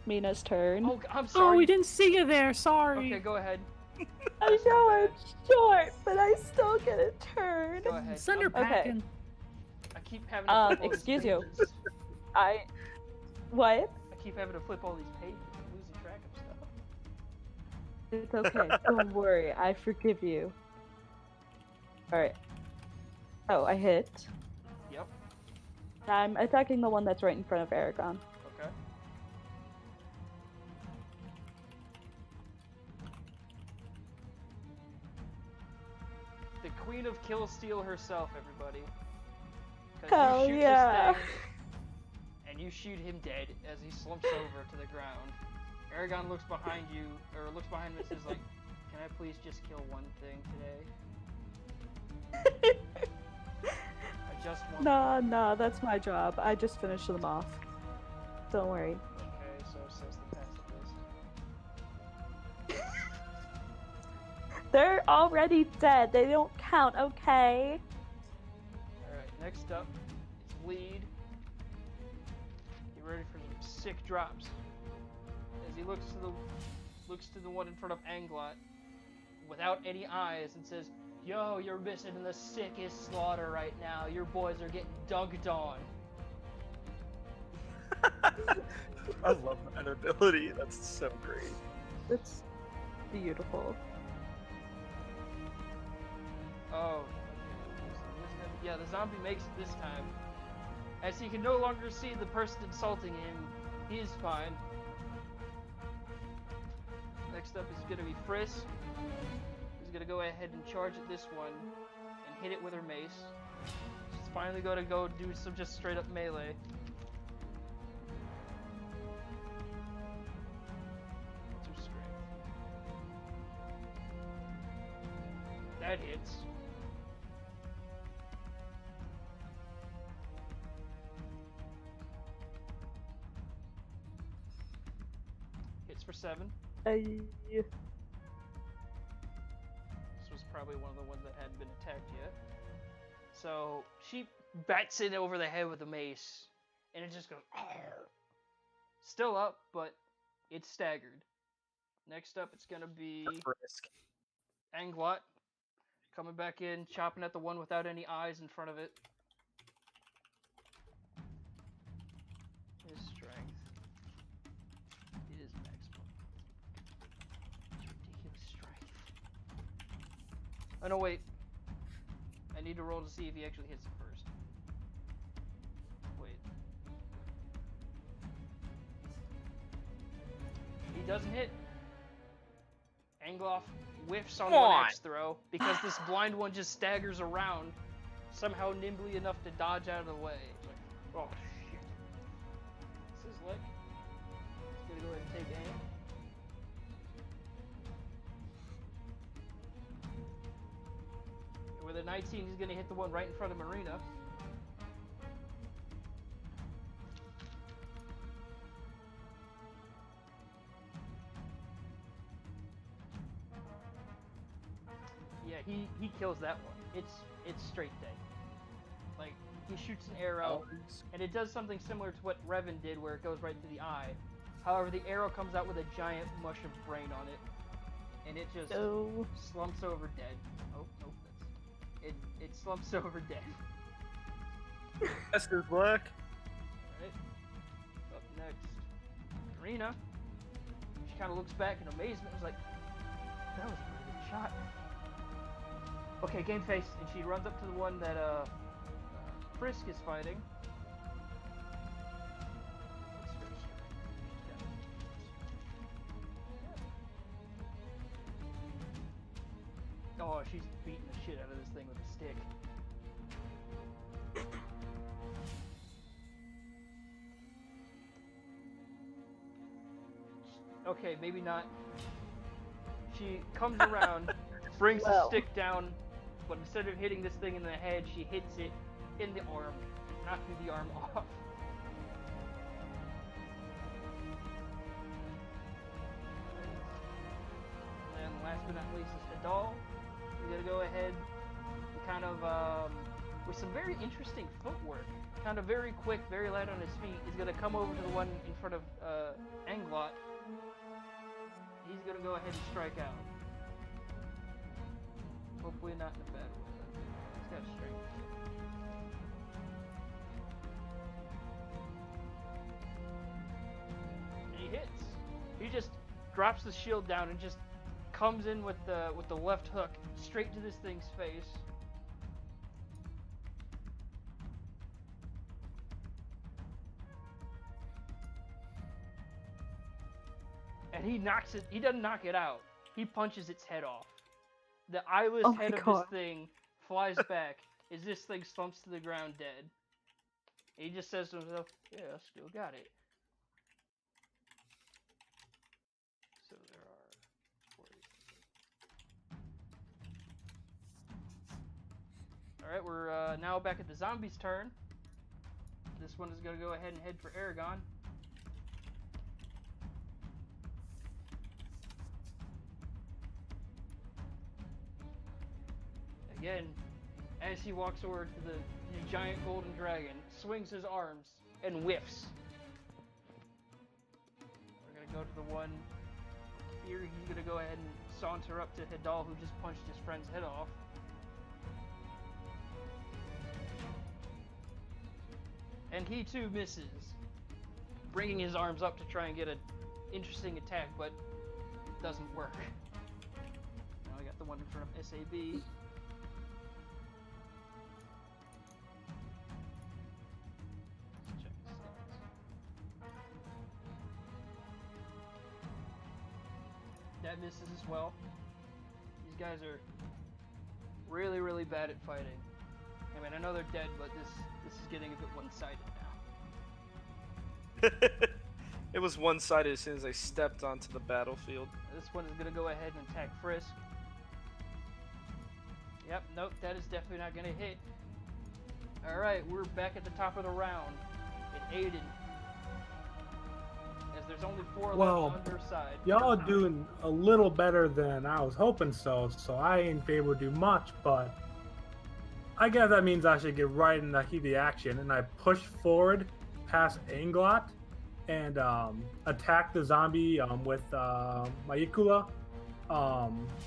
Mina's turn. Oh, I'm sorry. Oh, we didn't see you there. Sorry. Okay, go ahead. I That's not know bad. I'm short, but I still get a turn. Go ahead. Send her Okay. packing. I keep having to flip all these excuse you. pages. What? I keep having to flip all these pages. I'm losing track of stuff. It's okay. Don't worry. I forgive you. Alright. Oh, I hit. Yep. I'm attacking the one that's right in front of Aragon. Okay. The Queen of Kill Steal herself, everybody. 'Cause Hell you shoot yeah. this thing, and you shoot him dead as he slumps over to the ground. Aragon looks behind you, or looks behind him and says, like, "Can I please just kill one thing today? I just want." Nah, that's my job. I just finished them off. Don't worry. Okay, so says the pacifist. They're already dead. They don't count, okay? Alright, next up, it's Bleed. Get ready for some sick drops. As he looks to the one in front of Anglot without any eyes and says, "Yo, you're missing the sickest slaughter right now. Your boys are getting dunked on." I love that ability. That's so great. It's beautiful. Oh. Yeah, the zombie makes it this time. As he can no longer see the person insulting him, he is fine. Next up is going to be Frisk. He's going to go ahead and charge at this one and hit it with her mace. She's finally going to go do some just straight up melee. What's her strength? That hits. Hits for 7. This was probably one of the ones that hadn't been attacked yet. So she bats it over the head with a mace, and it just goes. Argh. Still up, but it's staggered. Next up, it's gonna be Frisk. Anglot coming back in, chopping at the one without any eyes in front of it. His strength is maximum. Ridiculous strength. Oh no, wait. I need to roll to see if he actually hits it first. Wait. He doesn't hit. Angloff whiffs on Come one on. axe throw because this blind one just staggers around, somehow nimbly enough to dodge out of the way. It's like, oh shit. This is like, he's gonna go ahead and take aim. With a 19, he's gonna hit the one right in front of Marina. Yeah, he kills that one. It's straight dead. Like, he shoots an arrow, and it does something similar to what Revan did, where it goes right to the eye. However, the arrow comes out with a giant mush of brain on it, and it just slumps over dead. Oh, nope, it slumps over dead. That's his luck. Alright. Up next, Marina. She kind of looks back in amazement and is like, that was a pretty good shot. Okay, game face, and she runs up to the one that Frisk is fighting. Oh, Oh, she's beating the shit out of this thing with a stick. Okay, maybe not. She comes around, brings the Well. stick down, but instead of hitting this thing in the head, she hits it in the arm, knocking the arm off. And last but not least is Hidal. He's gonna go ahead and kind of, with some very interesting footwork, kind of very quick, very light on his feet, he's gonna come over to the one in front of Anglot. He's gonna go ahead and strike out. Hopefully not in a bad way, but he's got strength. And he hits. He just drops the shield down and just comes in with the left hook straight to this thing's face. And he knocks it. He doesn't knock it out. He punches its head off. The eyeless Oh my head of God. this thing flies back as this thing slumps to the ground dead. And he just says to himself, "Yeah, I still got it." So there are 40. Alright, we're now back at the zombie's turn. This one is going to go ahead and head for Aragon. Again, as he walks over to the giant golden dragon, swings his arms and whiffs. We're gonna go to the one here. He's gonna go ahead and saunter up to Hidal, who just punched his friend's head off. And he too misses, bringing his arms up to try and get an interesting attack, but it doesn't work. Now I got the one in front of SAB. That misses as well. These guys are really, really bad at fighting. I mean, I know they're dead, but this is getting a bit one-sided now. It was one-sided as soon as I stepped onto the battlefield. This one is gonna go ahead and attack Frisk. Yep, nope, that is definitely not gonna hit. Alright, we're back at the top of the round. And Aiden. As there's only 4 Well, left on their side. Y'all doing a little better than I was hoping so I ain't be able to do much, but I guess that means I should get right in the heat of the action, and I push forward past Anglot and attack the zombie with my Yakula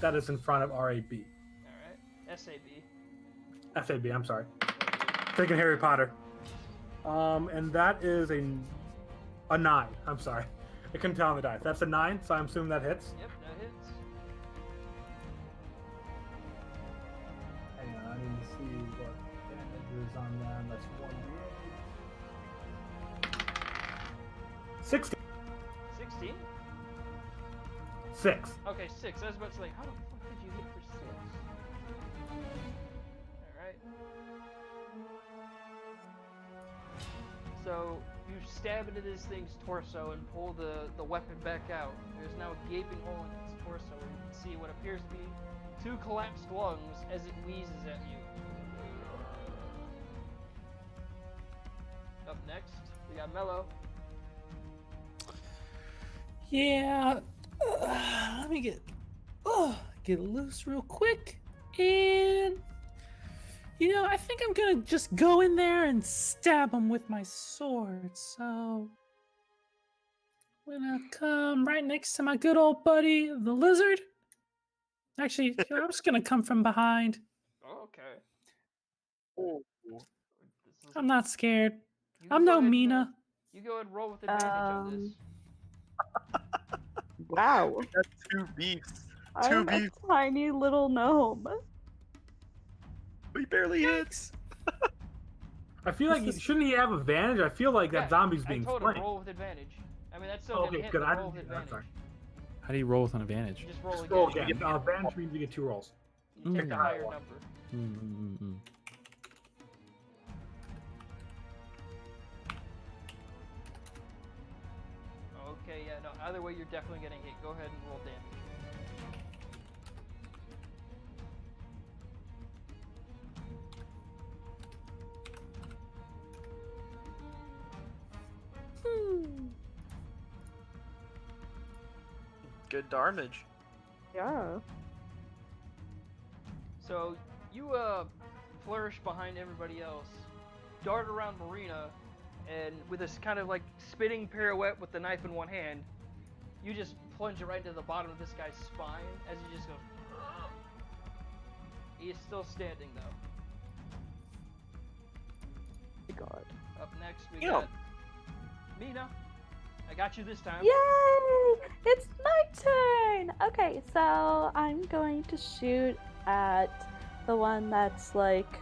that is in front of RAB. Alright, SAB. FAB, I'm sorry. Thinking Harry Potter. And that is a 9. I'm sorry. I couldn't tell on the dice. That's a 9, so I'm assuming that hits. Yep, that hits. Hang on, I need to see what damage is on them. That's 1d8. 16. 16? 6. Okay, 6. I was about to say, how the fuck did you hit for 6? Alright. So, you stab into this thing's torso and pull the weapon back out. There's now a gaping hole in its torso where you can see what appears to be 2 collapsed lungs as it wheezes at you. Up next, we got Mello. Yeah. Let me get loose real quick. And I think I'm gonna just go in there and stab him with my sword. So I'm gonna come right next to my good old buddy, the lizard. Actually, I'm just gonna come from behind. Oh, okay. Oh. This is- I'm not scared. you I'm go no ahead and, Mina. You go ahead and roll with advantage on this. Wow. That's 2 beefs. I'm a beefs. tiny little gnome. He barely hits. I feel like shouldn't he have advantage? I feel like that Yeah, zombie's I being told him flanked. roll with advantage. I mean, that's still Okay, gonna hit, good. but I roll with didn't. I'm advantage. sorry. How do you roll with an advantage? You just roll Just roll again. again. Advantage means you get 2 rolls. You Take the high higher one. number. Okay, yeah, no, either way, you're definitely getting hit. Go ahead and roll damage. Good damage. Yeah. So, you, flourish behind everybody else, dart around Marina, and with this kind of, like, spinning pirouette with the knife in one hand, you just plunge it right into the bottom of this guy's spine as he just goes... He is still standing, though. My God. Up next, we Yeah. got Mina. I got you this time. Yay! It's my turn! Okay, so I'm going to shoot at the one that's like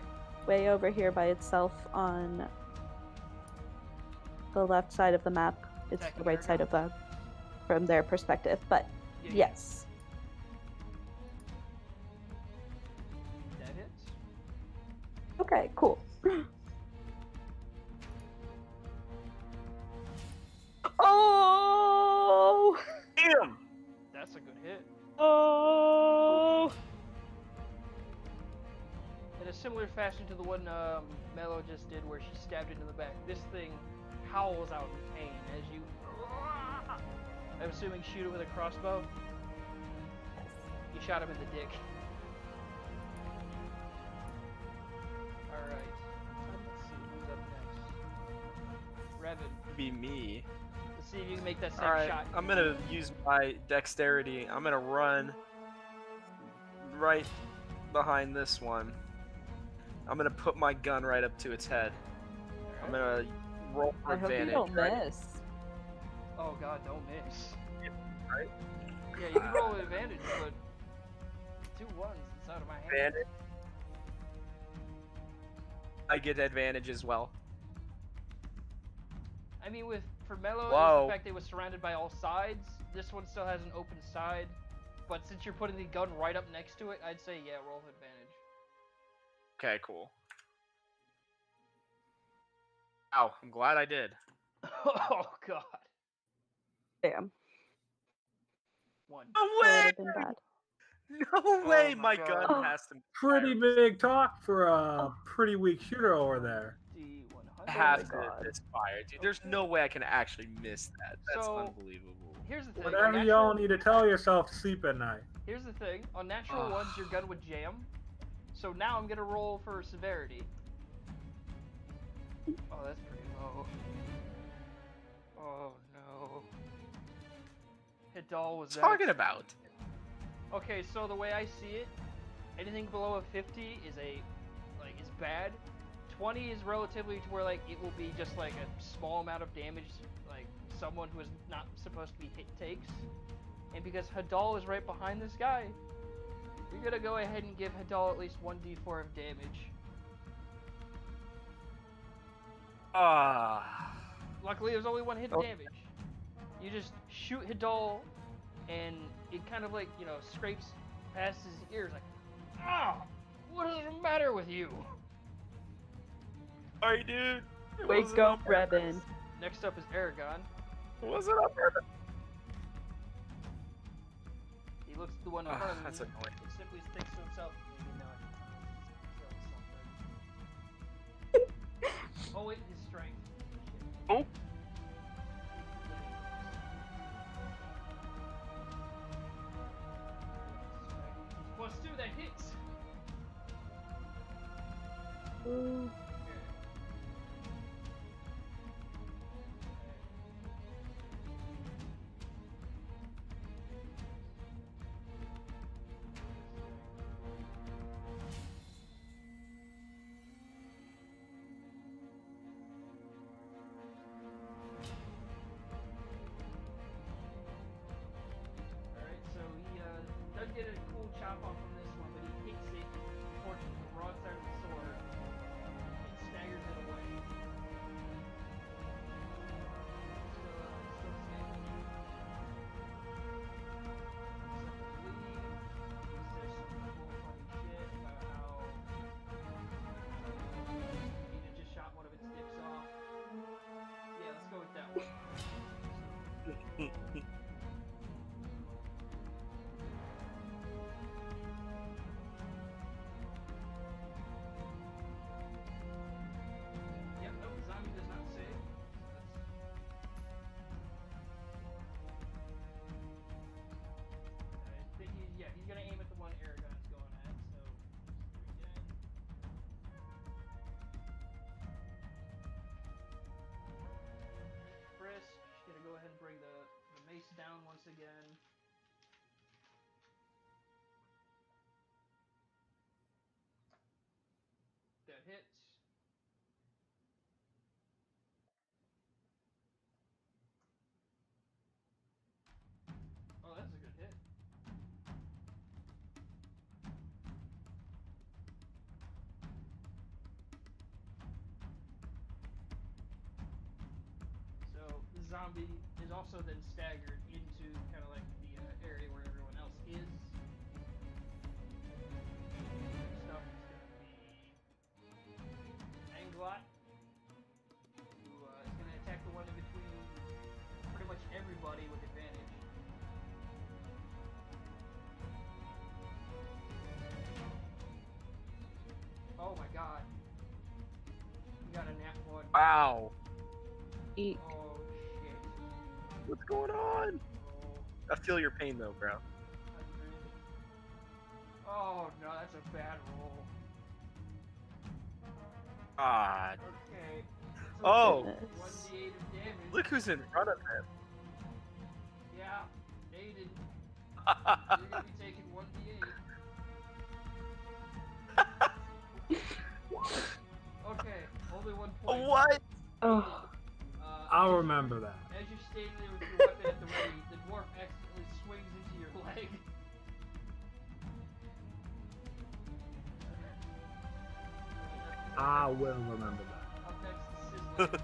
way over here by itself on the left side of the map. It's Attacking the right side of Aragon? from their perspective, but Yeah, yeah. yes. That hits. Okay, cool. Oh! Damn! That's a good hit. Oh! In a similar fashion to the one Mello just did where she stabbed it in the back, this thing howls out in pain as you... I'm assuming shoot it with a crossbow? You shot him in the dick. Alright. Let's see, who's up next? Revan. Be me. Let's see if you can make that same Alright, shot. I'm gonna use my dexterity. I'm gonna run right behind this one. I'm gonna put my gun right up to its head. I'm gonna roll for I hope you advantage. don't right? miss. Oh god, don't miss. Right? Yeah, you can roll with advantage, but 2 ones, it's out of my hand. Advantage. I get advantage as well. I mean, for Mello, it was Whoa. the fact that it was surrounded by all sides. This one still has an open side, but since you're putting the gun right up next to it, I'd say yeah, roll with advantage. Okay, cool. Wow, I'm glad I did. Oh god. Damn. 1. No That would way! have been bad. No way! my My God. gun has to. Pretty big talk for a pretty weak shooter over there. D100. Has my to God. misfire, dude. There's no way I can actually miss that. That's So- unbelievable. Here's the thing. Whatever on y'all natural- need to tell yourself to sleep at night. Here's the thing. On natural Ugh. ones, your gun would jam. So now I'm gonna roll for severity. Oh, that's pretty low. Oh no. Hidal was that. Talking about. Okay, so the way I see it, anything below a 50 is is bad. 20 is relatively to where like it will be just like a small amount of damage, like someone who is not supposed to be hit takes. And because Hidal is right behind this guy, you're gonna go ahead and give Hidal at least 1d4 of damage. Luckily, there's only 1 hit Oh. damage. You just shoot Hidal, and it kind of like, you know, scrapes past his ears like, ah, what is the matter with you? Sorry, dude. It Wake wasn't up, on purpose. Revan. Next up is Aragon. It wasn't on purpose. He looks at the one in Ah, front of him that's and annoying. he simply thinks to himself, maybe not. Kill something. Oh wait, his strength. Shit. Oh. +2, that hits. Ooh. Alright, so he does get a cool chop off from this one, but he hits it, unfortunately, the broadside of the sword, and staggers it away. Still standing. Except for the lead. He says some cool funny shit. go ahead and bring the mace down once again. That hits. Oh, that's a good hit. So the zombie is also then staggered into kind of like the area where everyone else is. Next up is going to be Anglot, who is going to attack the one in between pretty much everybody with advantage. Oh my god. You got a nat 1. Wow. Eek. Oh shit. What's going on? Oh, I feel your pain though, bro. 100. Oh no, that's a bad roll. God. Okay. So Oh. 1d8 of damage. Look who's in front of him. Yeah, Aiden. You're gonna be taking 1d8. Okay, only 1 point. What? Oh. I'll remember that. As you're standing there with your weapon at the ready, the dwarf accidentally swings into your leg. I will remember that. Up next is Sizzler.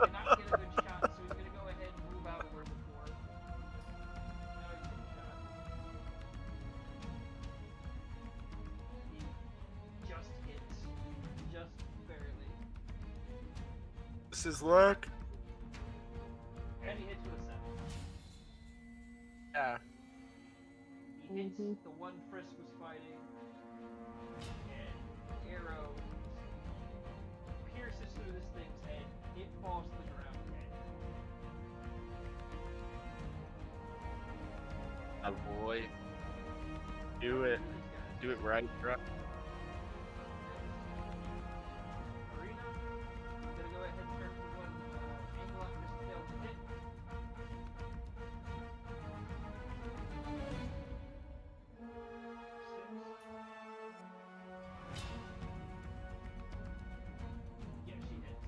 Cannot get a good shot, so he's gonna go ahead and move out where before. Now he's getting shot. He just hits. Just barely. This is luck. And he hits with a 7. Yeah. He hits Mhm. the one Frisk was fighting, and the arrow pierces through this thing's head. It falls to the ground dead. Oh boy. Do it. Do it right, bro. Arena, I'm gonna go ahead and start the one angle up this failed to hit. Yeah, she hits.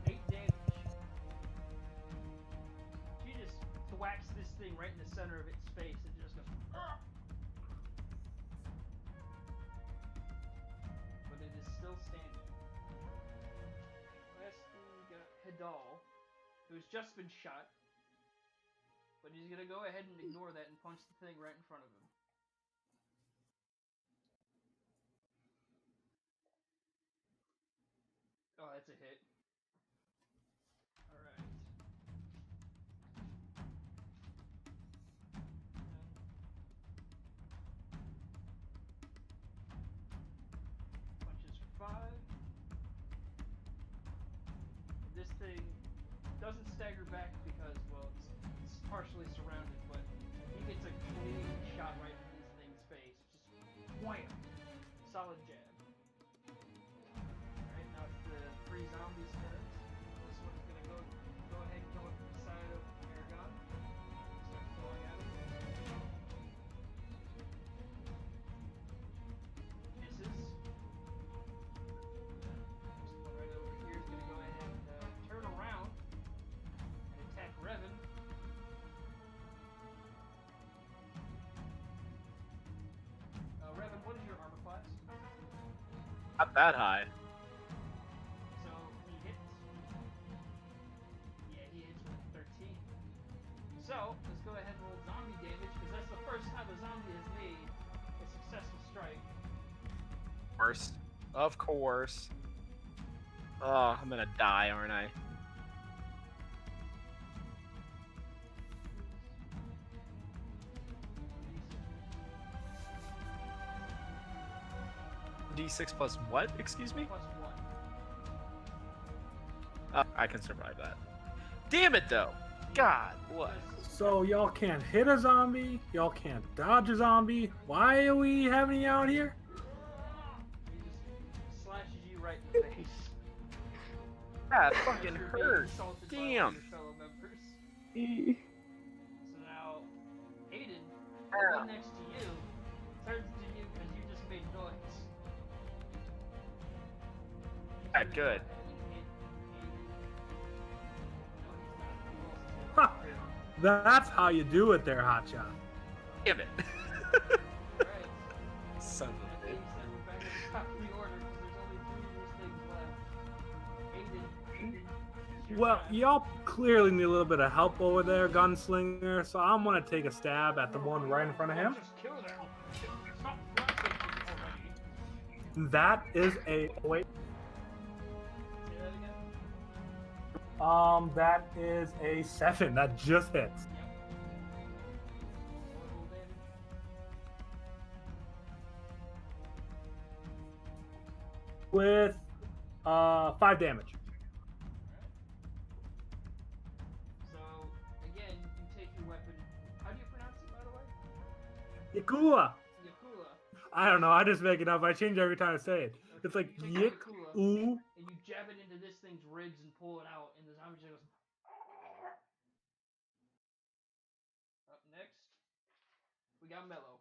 Eight damage. She just thwacks this thing right in the center of its face and just goes. "Argh!" But it is still standing. Lastly, we got Hidal, who's just been shot. But he's gonna go ahead and ignore that and punch the thing right in front of him. Oh, that's a hit. Alright. Punches for 5. This thing doesn't stagger back because, well, it's partially surrounded, but he gets a clean shot right in this thing's face. Just wham! Solid jab. Alright, now it's the 3 zombies' turns. This one's gonna go ahead and come up to the side of Aragon. Start going at him. Misses. This one right over here is gonna go ahead and turn around and attack Revan. Revan, what is your armor class? Not that high. So he hits. Yeah, he hits with 13. So let's go ahead and roll zombie damage because that's the first time a zombie has made a successful strike. Of course. Of course. Oh, I'm gonna die, aren't I? D6 plus what? Excuse me? Plus 1. I can survive that. Damn it, though. God, what? So y'all can't hit a zombie. Y'all can't dodge a zombie. Why are we having you out here? He just slashes you right in the face. That Because fucking you're being hurt. assaulted by all Damn. your fellow members. E- So now, Aiden, the Ow. one next to you, turns to you because you just made noise. He's Ah, gonna good. go ahead and hit Aiden. No, he's not. He rolls his Ha! hit. That's how you do it there, Hotshot. Damn it. Alright. Son of I a think bitch. that we're back at the top of the order because there's only 3 of these things left. Aiden, it's your Well, time. y'all clearly need a little bit of help over there, gunslinger. So I'm gonna take a stab at the one right in front of him. Just kill them. Stop flashing already. That is a wait. Say that again. That is a 7. That just hits. Yep. Roll damage. With 5 damage. So, again, you take your weapon. How do you pronounce it, by the way? Yakula. Yakula. I don't know. I just make it up. I change it every time I say it. It's like You take the Yik Yakula, Oo. and you jab it into this thing's ribs and pull it out, and the zombie just goes. Up next, we got Mello.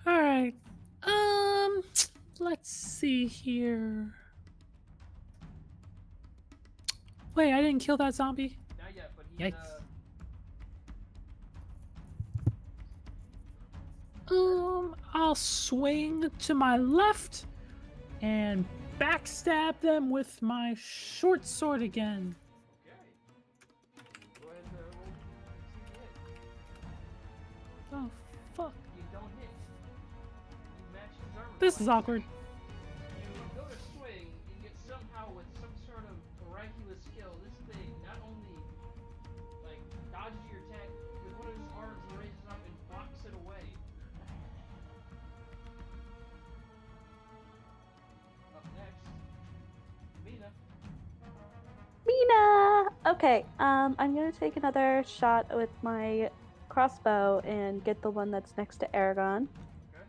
All right. Let's see here. Wait, I didn't kill that zombie. Not yet, but he's Yikes. I'll swing to my left and backstab them with my short sword again. Okay. Go ahead and roll. See if you hit. Oh, fuck. You don't hit. You match his armor This is class. awkward. You go to swing, and yet somehow with some sort of miraculous skill, this thing not only like dodges your attack with one of his arms and raises up and blocks it away. Up next, Mina. Mina! Okay, I'm gonna take another shot with my crossbow and get the one that's next to Aragon. Okay.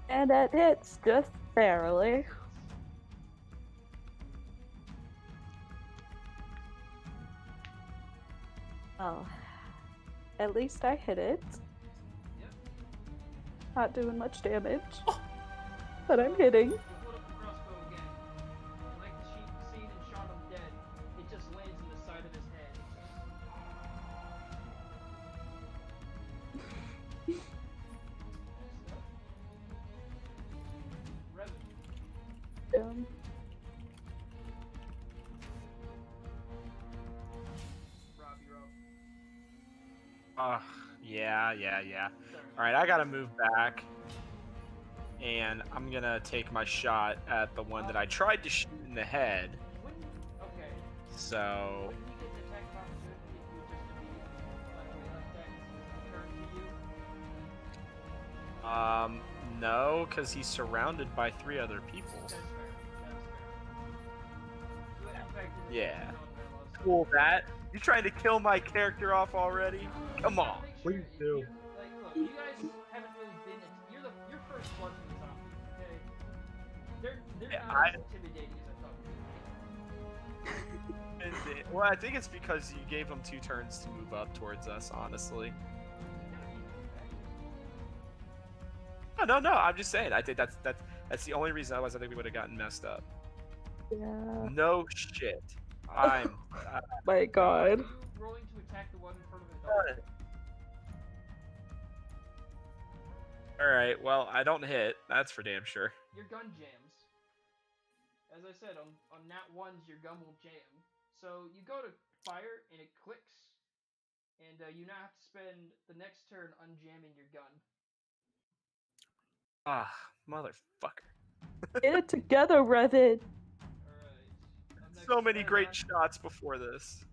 And it hits just barely. Well, at least I hit it. Yep. Not doing much damage. But I'm hitting. You hold up the crossbow again. And like the scene in Shaun of the Dead, it just lands in the side of his head. Revan. Rob, you're up. Yeah. Sorry. Alright, I gotta move back. And I'm gonna take my shot at the one that I tried to shoot in the head. When, okay. So, When he gets attack of opportunity, you would just immediately let away like that and turn to you. no, because he's surrounded by 3 other people. That's fair. You infected his Yeah. own Mello, so- Cool that. You trying to kill my character off already? Come on. Make Please if do. you- Like, look, you guys haven't really been. You're first blood from the zombies, okay? They're Yeah, not as intimidating as I thought. Well, I think it's because you gave him 2 turns to move up towards us, honestly. You gotta keep it back. Oh, no, I'm just saying. I think that's the only reason. Otherwise, I think we would have gotten messed up. Yeah. No shit. I'm. My god. Are you rolling to attack the one in front of the dog? All right. Well, I don't hit. That's for damn sure. Your gun jams. As I said, on nat ones, your gun will jam. So you go to fire, and it clicks. And you now have to spend the next turn unjamming your gun. Ah, motherfucker. Get it together, Revan. Alright. So many great shots before this.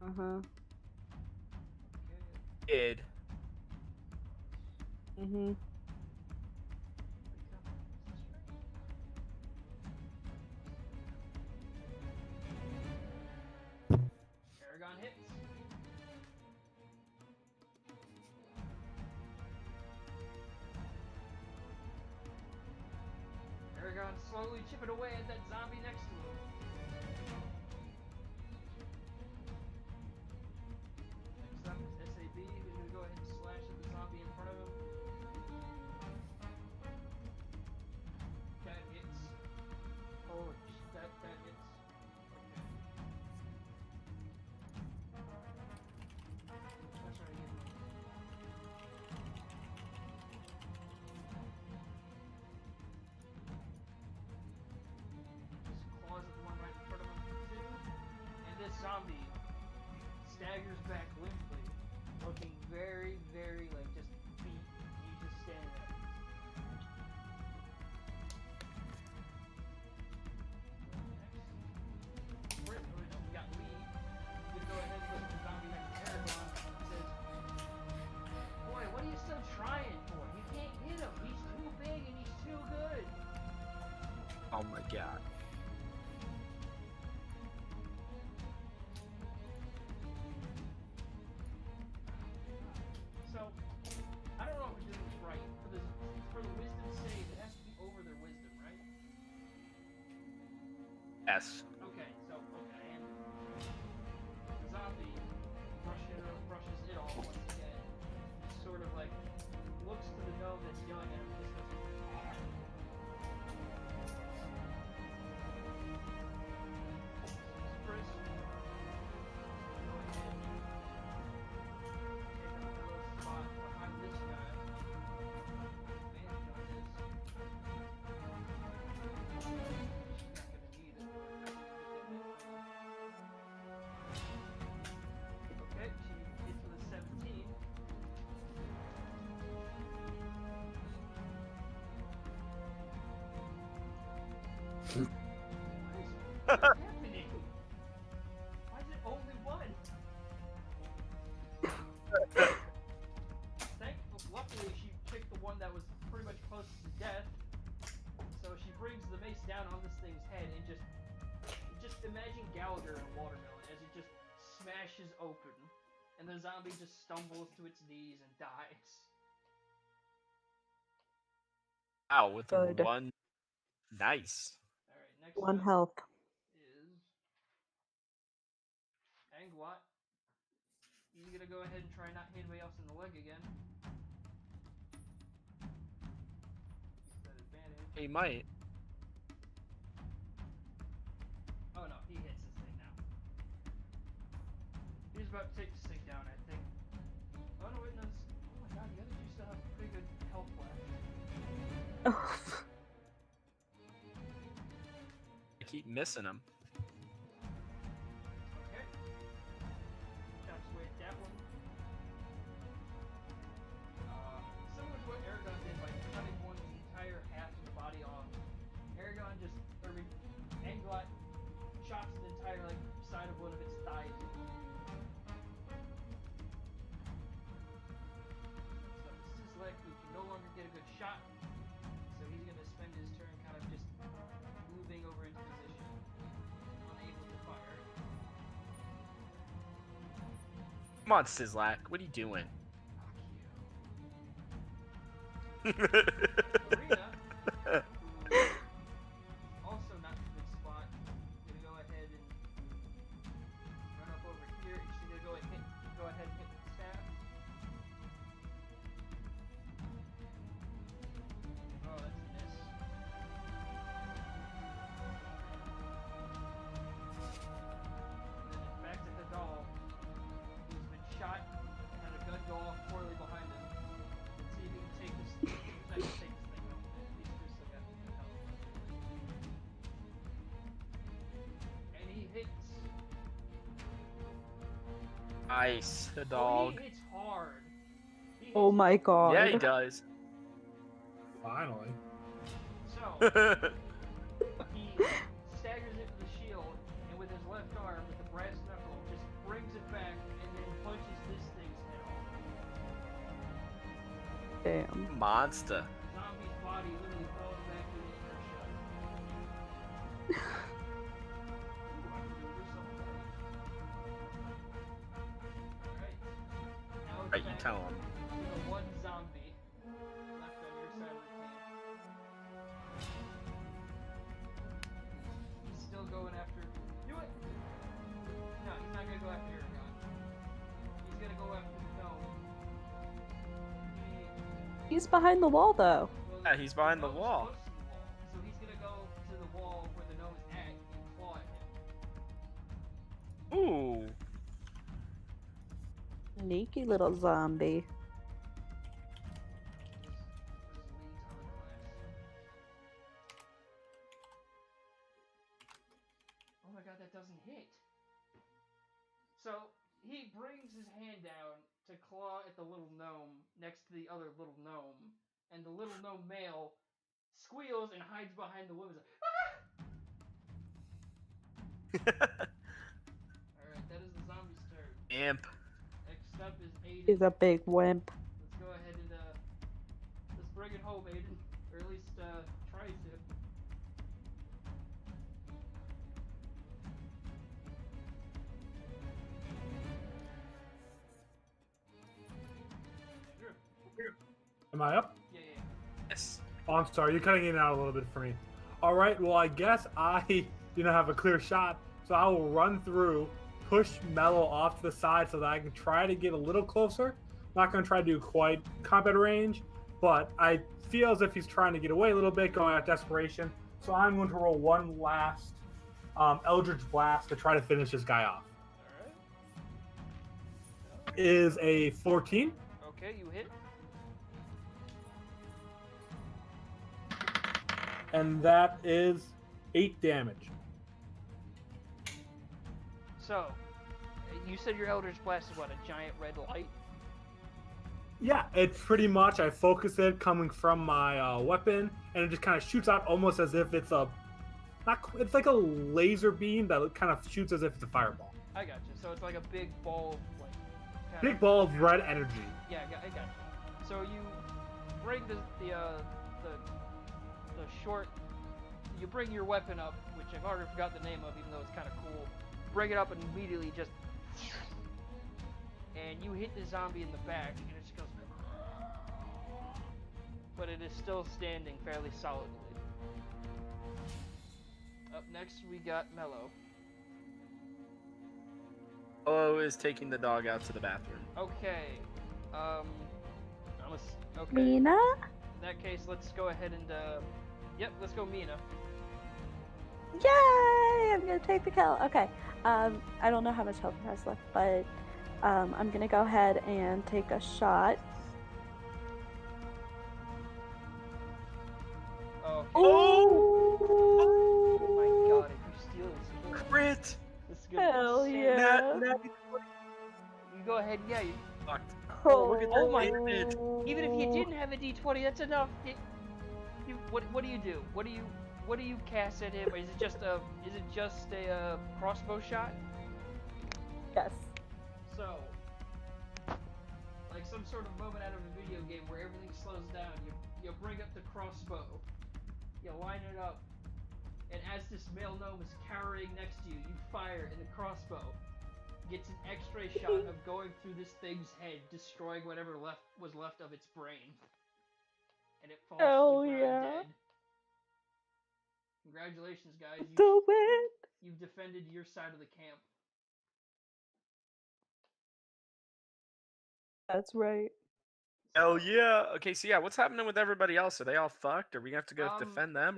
Uh-huh. Kid. Mm-hmm. Aragon's slowly chipping away at that zombie next to him. Next up is SAB, who's gonna go ahead and slash at the zombie in front of him. That hits. Holy shit, that hits. Okay. That's right, again. Just claws at the one right in front of him, too. And this zombie staggers back limply, looking very, very, like, just beat. He's just standing there. Next. We got Lee. He's gonna go ahead and look at the zombie next to Aragon and says, "Boy, what are you still trying for? You can't hit him. He's too big and he's too good." Oh my god. So, I don't know if we're doing this right. For the wisdom save, it has to be over their wisdom, right? Yes. Okay, and the zombie brushes it off once again. Just sort of like looks to the gnome that's yelling at him. Just goes, Chris, go ahead. Take up a little spot behind this guy. Manage on this. She's not gonna need it. Okay, she hits with a 17. What is happening? Why is it only one? Luckily, she picked the one that was pretty much close to death. So she brings the mace down on this thing's head and just imagine Gallagher in a watermelon as it just smashes open, and the zombie just stumbles to its knees and dies. Wow, with the Good. one. Nice. All right, next One up health. is Angwat. He's gonna go ahead and try not hit anybody else in the leg again. That advantage. He might. Oh no, he hits this thing now. He's about to take this thing down, I think. Oh no, wait, no. Oh my god, the other two still have pretty good health left. Oh. I keep missing him. Okay. Chops away at that one. Similar to what Aragon did by cutting one's entire half of the body off. Angwat chops the entire side of one of its thighs. So Sislek, who can no longer get a good shot, so he's going to spend his turn kind of just moving over into position, unable to fire. Come on, Sislak. What are you doing? Fuck you. Arena, who also not in a good spot, gonna go ahead and run up over here, and she's gonna go ahead and hit the staff. Oh, that's a miss. And then back to the doll, who's been shot and had a gun go off poorly behind him. Let's see if he can take this. I can take this thing home. These two still got good health. And he hits. Nice, the Oh, dog. he hits hard. He hits Oh my god. Yeah, he does. Finally. So, he staggers into the shield, and with his left arm, with the brass knuckle, just brings it back, and then punches this thing's head off. Damn. Monster. Zombie's body literally falls back with inertia. Ooh, I can do this someday. Alright. Now it's Right, you back tell him. to the one zombie left on your side of the camp. he's behind the wall, though. Well, Yeah, he's behind the gnome is wall. close to the wall, so he's gonna go to the wall where the gnome is at and claw at him. Ooh. Sneaky little zombie. This leads on the class. Oh my god, that doesn't hit. So he brings his hand down to claw at the little gnome next to the other little gnome, and the little gnome male squeals and hides behind the woman. Alright, that is the zombie's turn. Imp. Next up is Aiden. He's a big wimp. Let's go ahead and let's bring it home, Aiden. Or at least try to. Sure. Am I up? Yeah. Yes. Oh, I'm sorry. You're cutting in and out a little bit for me. All right. Well, I guess I have a clear shot, so I will run through, push Mello off to the side so that I can try to get a little closer. Not going to try to do quite combat range, but I feel as if he's trying to get away a little bit, going out desperation. So I'm going to roll one last Eldritch Blast to try to finish this guy off. Alright. Is a 14. Okay, you hit. And that is 8 damage. So, you said your Eldritch Blast is what, a giant red light? Yeah, it's pretty much, I focus it coming from my weapon, and it just kind of shoots out almost as if it's it's like a laser beam that kind of shoots as if it's a fireball. I got you. So it's like a big ball of like. Big ball of red energy. Yeah, I got you. So you bring the short. You bring your weapon up, which I've already forgot the name of, even though it's kind of cool. Bring it up and immediately just. And you hit the zombie in the back, and it just goes. But it is still standing fairly solidly. Up next, we got Mello. Mello is taking the dog out to the bathroom. Okay. Okay. Mina? In that case, let's go ahead and yep, let's go Mina. Yay! I'm gonna take the kill. Okay. I don't know how much health he has left, but I'm gonna go ahead and take a shot. Oh. Oh! Oh my god! If you steal this kill, Crit! this is gonna be Hell insane. yeah! You go ahead. Yeah. You, Fucked. Oh, look at that Oh my- damage. even if you didn't have a D20, that's enough. What do you do? What do you cast at him? Is it just a crossbow shot? Yes. So, like some sort of moment out of a video game where everything slows down, you bring up the crossbow, you line it up, and as this male gnome is cowering next to you, you fire, and the crossbow gets an X-ray shot of going through this thing's head, destroying whatever was left of its brain, and it falls Hell to the ground yeah. dead. Congratulations, guys! Do it! You've defended your side of the camp. That's right. Hell yeah. Okay, so yeah, what's happening with everybody else? Are they all fucked? Are we gonna have to go Um, defend them?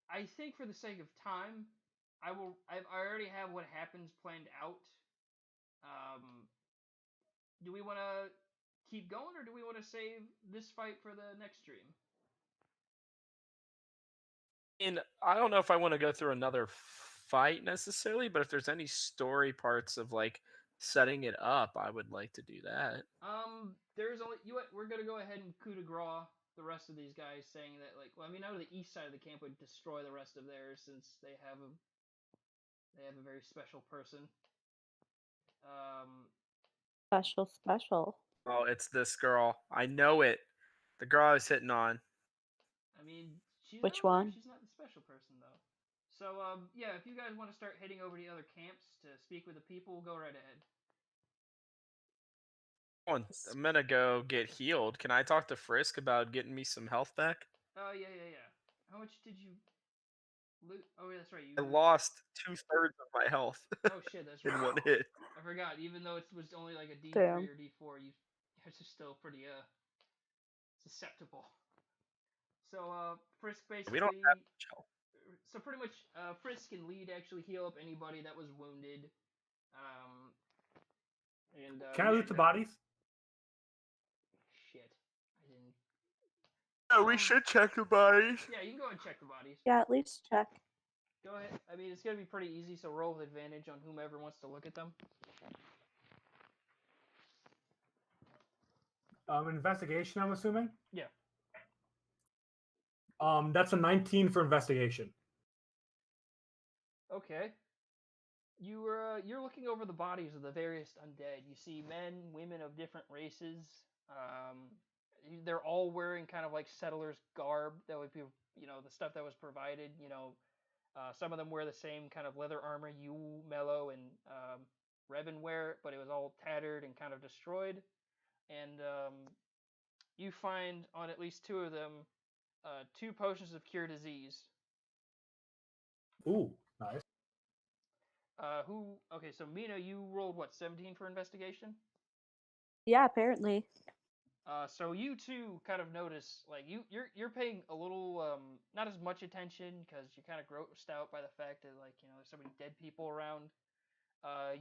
I think for the sake of time, I already have what happens planned out. Do we want to keep going, or do we want to save this fight for the next stream? And I don't know if I want to go through another fight necessarily, but if there's any story parts of like setting it up, I would like to do that. There's only we're gonna go ahead and coup de grace the rest of these guys, saying that like, well, I mean, out of the east side of the camp would destroy the rest of theirs since they have a very special person. Special. Oh, it's this girl. I know it. The girl I was hitting on. I mean, she's Which not one? She's not the special person though. So yeah, if you guys want to start heading over to the other camps to speak with the people, go right ahead. Oh, I'm gonna go get healed. Can I talk to Frisk about getting me some health back? Oh yeah. How much did you loot? Oh yeah, that's right. I lost 2/3 of my health Oh shit, that's in right. one hit. I forgot. Even though it was only like a D3 Damn. or D4, it's just still pretty susceptible. So Frisk basically. We don't have much help. So pretty much, Frisk and Lead actually heal up anybody that was wounded. Can I loot the bodies? Shit, I didn't. Yeah, we should check the bodies. Yeah, you can go and check the bodies. Yeah, at least check. Go ahead. I mean, it's gonna be pretty easy, so roll with advantage on whomever wants to look at them. Investigation, I'm assuming? Yeah. That's a 19 for investigation. Okay. You're looking over the bodies of the various undead. You see men, women of different races. They're all wearing kind of like settlers' garb. That would be, the stuff that was provided. Some of them wear the same kind of leather armor you, Mello, and Revan wear, but it was all tattered and kind of destroyed. And you find on at least two of them 2 potions of cure disease. Ooh, nice. Okay, so Mina, you rolled what, 17 for investigation? Yeah, apparently. So you two kind of notice, like you're paying a little, not as much attention because you're kind of grossed out by the fact that there's so many dead people around.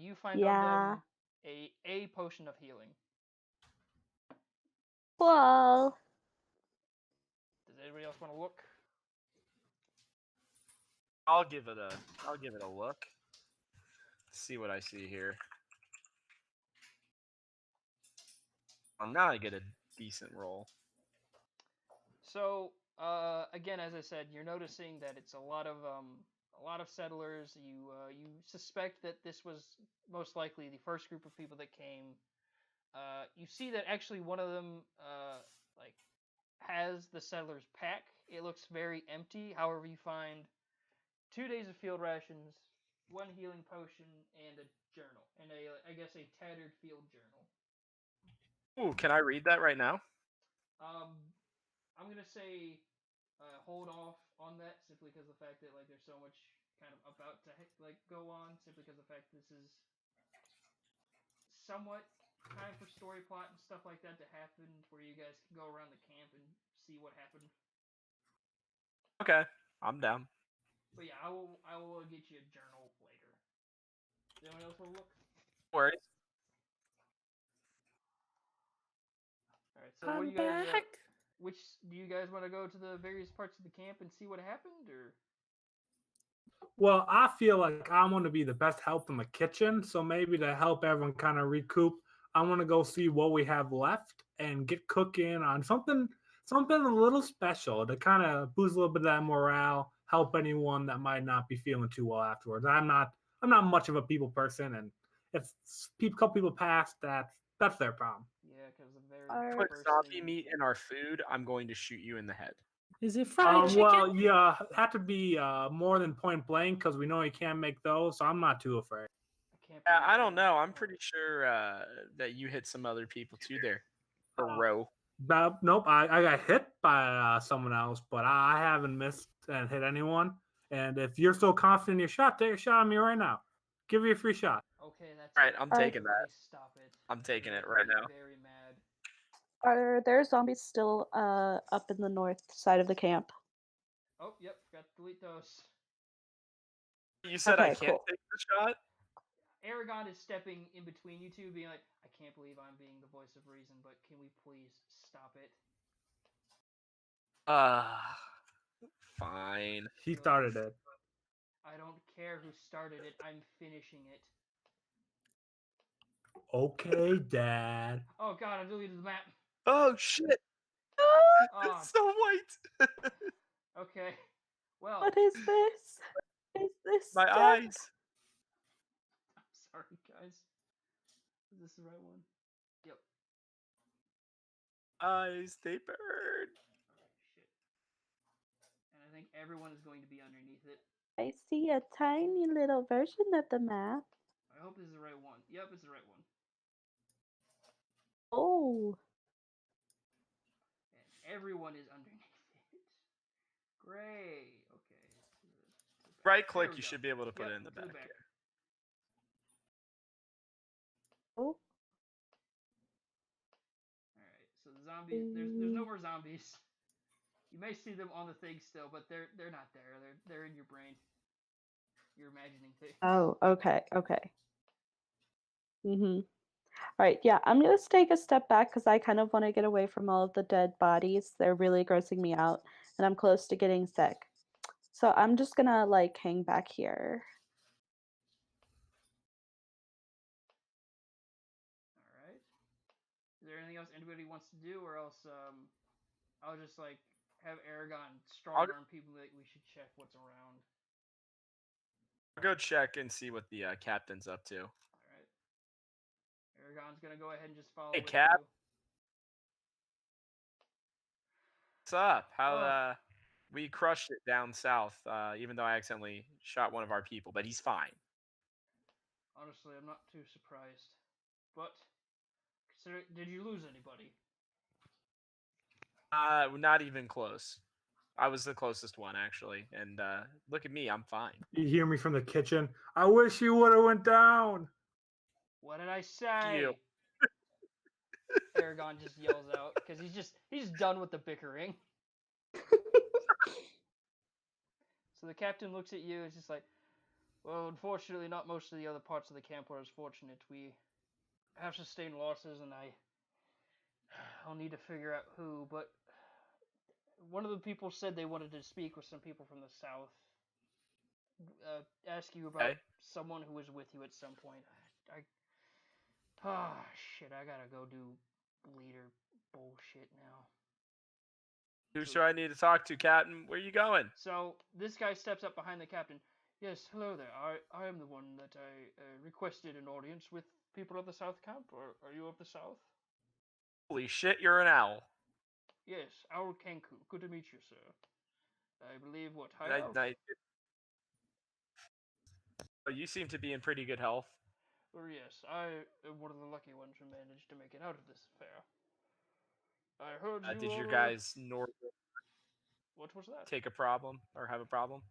You find on them a potion of healing. Well, Does anybody else want to look? I'll give it a look. See what I see here. Now I get a decent roll. So again, as I said, you're noticing that it's a lot of settlers. You suspect that this was most likely the first group of people that came. You see that actually one of them has the settler's pack. It looks very empty. However, you find 2 days of field rations, 1 healing potion, and a journal, and I guess a tattered field journal. Ooh, can I read that right now? I'm gonna say hold off on that simply because of the fact that there's so much kind of about to go on, simply because of the fact this is somewhat time for story plot and stuff like that to happen, where you guys can go around the camp and see what happened. Okay, I'm down. But yeah, I will get you a journal later. Does anyone else want to look? No worries. All right. So what do I'm you guys? back. Which do you guys want to go to the various parts of the camp and see what happened, or? Well, I feel like I want to be the best help in the kitchen, so maybe to help everyone kind of recoup, I want to go see what we have left and get cooking on something a little special to kind of boost a little bit of that morale, help anyone that might not be feeling too well afterwards. I'm not much of a people person, and if a couple people pass, that's their problem. Yeah, because the very Put first zombie thing... meat in our food, I'm going to shoot you in the head. Is it fried chicken? Well, yeah, have to be more than point blank because we know you can't make those, so I'm not too afraid. I don't know. I'm pretty sure that you hit some other people too there. Row. Nope, I got hit by someone else, but I haven't missed and hit anyone. And if you're so confident in your shot, take a shot at me right now. Give you a free shot. Okay, that's Right, it. I'm taking that. Stop it. I'm taking it right now. Very mad. are there zombies still up in the north side of the camp? Oh, yep, forgot to delete those. You said I Okay, can't cool. take the shot? Aragon is stepping in between you two, being like, I can't believe I'm being the voice of reason, but can we please stop it? Fine. He started it. I don't care who started it. I'm finishing it. Okay, Dad. Oh god, I deleted the map. Oh shit! Oh, It's so white. okay. Well, What is this? Is this My death? eyes. I'm sorry, guys. Is this the right one? Yep. Eyes, they burn. Shit. And I think everyone is going to be underneath it. I see a tiny little version of the map. I hope this is the right one. Yep, it's the right one. Oh. And everyone is underneath it. Great. Okay. Right click, you should be able to put it in the to back. Oh. Alright, so the zombies. There's no more zombies. You may see them on the thing still, but they're not there. They're in your brain. You're imagining things. Oh, okay, okay. All right, yeah, I'm gonna take a step back because I kind of want to get away from all of the dead bodies. They're really grossing me out, and I'm close to getting sick. So I'm just gonna like hang back here. All right. Is there anything else anybody wants to do, or else I'll just like have Aragon strong arm people that we should check what's around. I'll go check and see what the captain's up to. All right. Aragon's gonna go ahead and just follow Hey, with Cap. you. What's up? How we crushed it down south, even though I accidentally shot one of our people, but he's fine. Honestly, I'm not too surprised. But did you lose anybody? Not even close. I was the closest one actually, and look at me, I'm fine. You hear me from the kitchen? I wish you would have went down. What did I say? You. Aragon just yells out because he's done with the bickering. So the captain looks at you and is just like, well, unfortunately, not most of the other parts of the camp are as fortunate. We have sustained losses, and I'll need to figure out who. But one of the people said they wanted to speak with some people from the south. Ask you about someone who was with you at some point. Shit, I gotta go do leader bullshit now. Who should I need to talk to, Captain? Where you going? So this guy steps up behind the captain. Yes, hello there. I am the one that I requested an audience with people of the South Camp. Or are you of the South? Holy shit, you're an owl. Yes, Owl Kenku. Good to meet you, sir. I believe what high elf? You seem to be in pretty good health. Well, yes, I am one of the lucky ones who managed to make it out of this affair. I heard you. Did your guys northern What was that? take a problem or have a problem?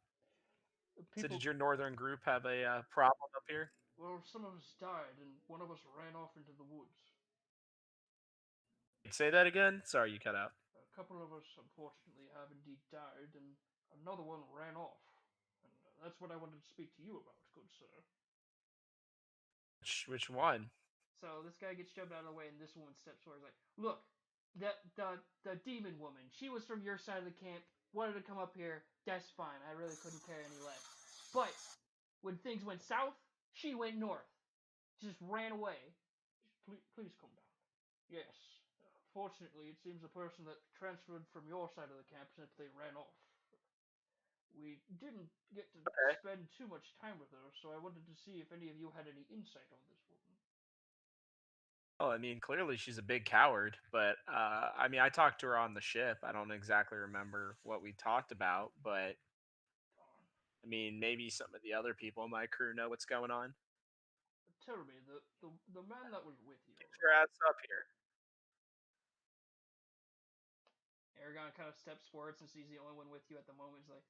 So did your northern group have a problem up here? Well, some of us died, and one of us ran off into the woods. Say that again? Sorry, you cut out. A couple of us, unfortunately, have indeed died, and another one ran off. And that's what I wanted to speak to you about, good sir. Which one? So this guy gets shoved out of the way, and this woman steps forward. He's like, "Look, the demon woman. She was from your side of the camp. Wanted to come up here. That's fine. I really couldn't care any less. But when things went south, she went north. Just ran away. Please come down." Yes. Fortunately, it seems the person that transferred from your side of the camp simply ran off. We didn't get to spend too much time with her, so I wanted to see if any of you had any insight on this woman. Oh, I mean, clearly she's a big coward, but I mean, I talked to her on the ship. I don't exactly remember what we talked about, but I mean, maybe some of the other people in my crew know what's going on. Tell me, the man that was with you. Get your ass up here. Aragon kind of steps forward since he's the only one with you at the moment. He's like,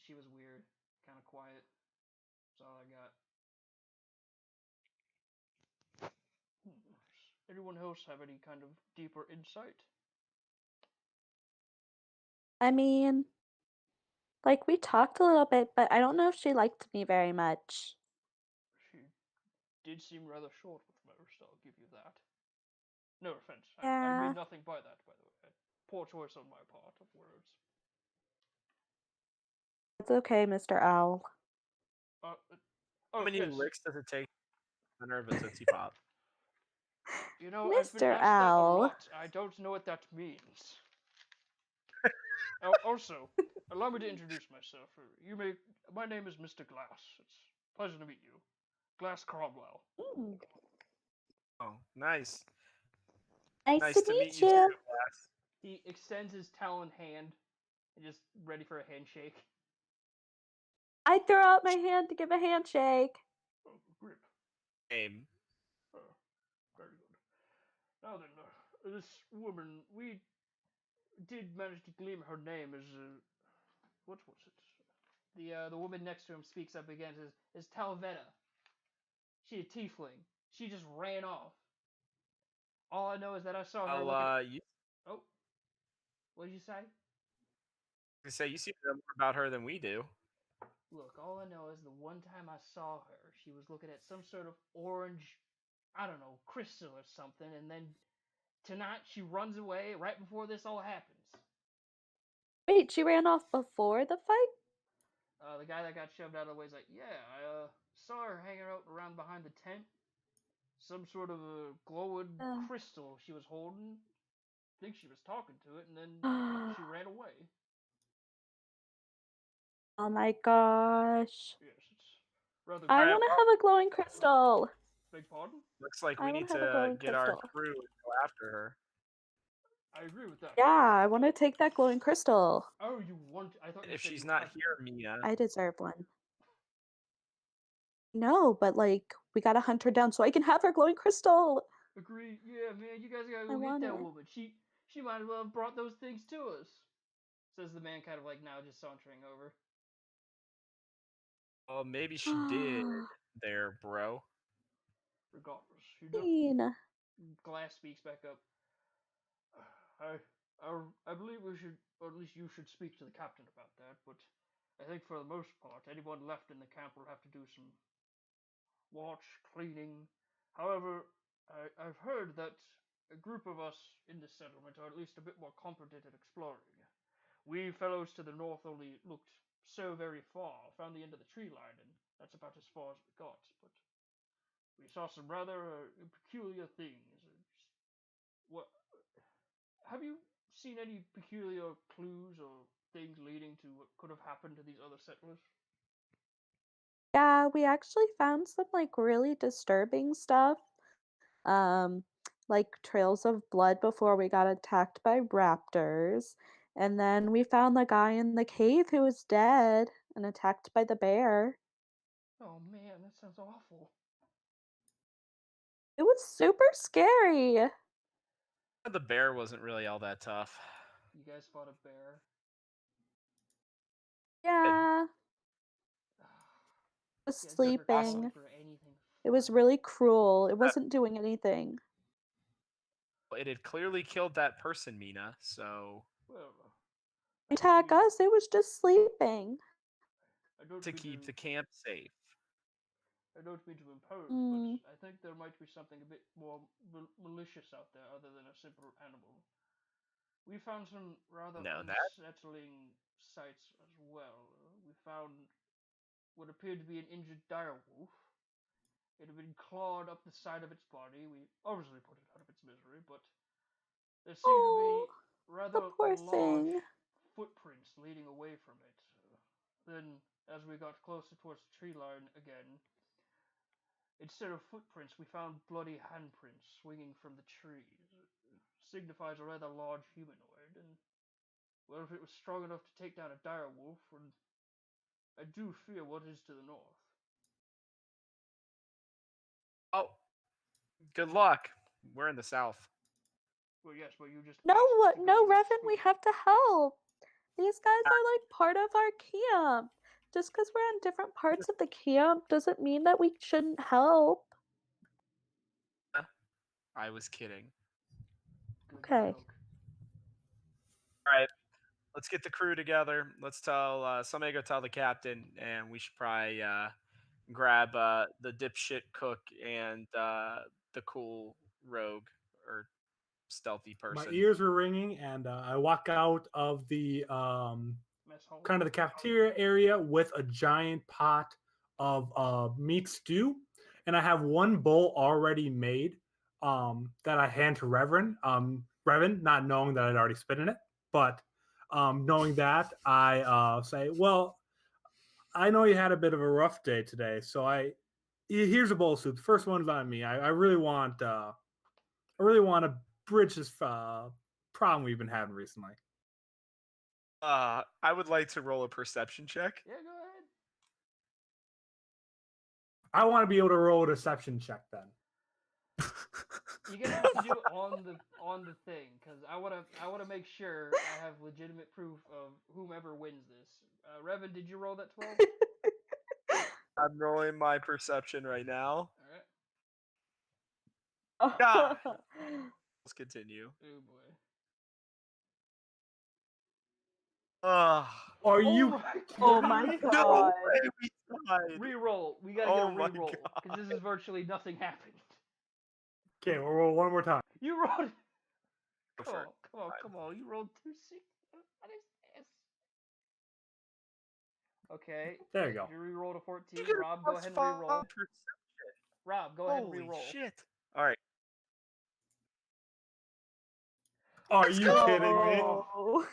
she was weird, kind of quiet. That's all I got. Anyone else have any kind of deeper insight? I mean, like we talked a little bit, but I don't know if she liked me very much. She did seem rather short with most, I'll give you that. No offense. I Yeah. mean nothing by that, by the way. Poor choice on my part of words. It's okay, Mr. Owl. How many yes. licks does it take to enter of a Tootsie Pop? You know, I've been Mr. asked that a Owl. lot. I don't know what that means. Also, allow me to introduce myself. My name is Mr. Glass. It's a pleasure to meet you. Glass Cromwell. Mm. Oh, nice. Nice to meet you. too, Glass. He extends his talon hand and just ready for a handshake. I throw out my hand to give a handshake. Oh, grip. Aim. Very good. Now then, this woman, we did manage to glean her name as, what was it? The woman next to him speaks up again, says, is Talvetta. She a tiefling. She just ran off. All I know is that I saw her looking... What did you say? I say you seem to know more about her than we do. Look, all I know is the one time I saw her, she was looking at some sort of orange, I don't know, crystal or something, and then tonight she runs away right before this all happens. Wait, she ran off before the fight? The guy that got shoved out of the way is like, yeah, I saw her hanging out around behind the tent. Some sort of a glowing crystal she was holding. I think she was talking to it, and then she ran away. Oh my gosh. Yes, it's rather. I Alright, want to well, have a glowing crystal. Beg pardon? looks like I we want need to have a to glowing get our crystal. crew and go after her. I agree with that. Yeah, I want to take that glowing crystal. Oh, you want? I thought you If said she's you not had- here, Mina, I deserve one. No, but like we gotta hunt her down so I can have her glowing crystal. Agree. Yeah, man, you guys gotta I go get want that it. woman. She might as well have brought those things to us. Says the man, kind of like now just sauntering over. well, maybe she did there, bro. Regardless, Mean. Glass speaks back up. I believe we should, or at least you should speak to the captain about that. But I think for the most part, anyone left in the camp will have to do some watch cleaning. However, I've heard that a group of us in this settlement are at least a bit more competent at exploring. We fellows to the north only looked so very far, found the end of the tree line, and that's about as far as we got. But we saw some rather peculiar things. What have you seen any peculiar clues or things leading to what could have happened to these other settlers? Yeah, we actually found some like really disturbing stuff. Um, like trails of blood before we got attacked by raptors. And then we found the guy in the cave who was dead and attacked by the bear. Oh man, that sounds awful. It was super scary. The bear wasn't really all that tough. You guys fought a bear. Yeah, it was You guys never called sleeping. for anything. It was fun. really cruel. It wasn't doing anything. It had clearly killed that person, Mina, so Well, Attack us, it was just sleeping. I don't to mean keep to, the camp safe. I don't mean to impose, Mm. but I think there might be something a bit more malicious out there other than a simple animal. We found some rather No, that unsettling sights as well. We found what appeared to be an injured dire wolf. It had been clawed up the side of its body. We obviously put it out of its misery, but there seemed to Oh, be the rather poor large thing. footprints leading away from it. Then, as we got closer towards the tree line again, instead of footprints, we found bloody handprints swinging from the trees. It signifies a rather large humanoid, and well, if it was strong enough to take down a dire wolf, and I do fear what is to the north. Oh, good luck. We're in the south. Well, yes, but you just No, asked to go no, to the Revan, we school. have to help. These guys are like part of our camp. Just because we're in different parts of the camp doesn't mean that we shouldn't help. I was kidding. Good Okay. joke. All right, let's get the crew together. Let's tell somebody go tell the captain, and we should probably grab the dipshit cook and the cool rogue or stealthy My person. ears are ringing, and I walk out of the Mess hall. kind of the cafeteria area with a giant pot of meat stew, and I have one bowl already made that I hand to Reverend. Reverend, not knowing that I'd already spit in it, but knowing that, I say, "Well, I know you had a bit of a rough day today, so here's a bowl of soup. The first one's on me. I really want to bridge this problem we've been having recently." I would like to roll a perception check. Yeah, go ahead. I want to be able to roll a deception check then. You're gonna have to do it on the thing, cause I wanna make sure I have legitimate proof of whomever wins this. Revan, did you roll that 12? I'm rolling my perception right now. All right. God. Let's continue. Oh boy. Ugh. Are Oh you? my Oh kidding my me? No god. way we died. Reroll. We gotta Oh get a my reroll because this is God. virtually nothing happened. Okay, we'll roll one more time. You rolled. Go Come for on, it. come on, come on. You rolled 2 6. What is this? Okay. There you go. You re-rolled a 14. You get a Rob, go plus ahead and re-roll. 5%. Rob, go ahead and Holy re-roll. shit. All right. Are Let's you go! kidding me? Oh.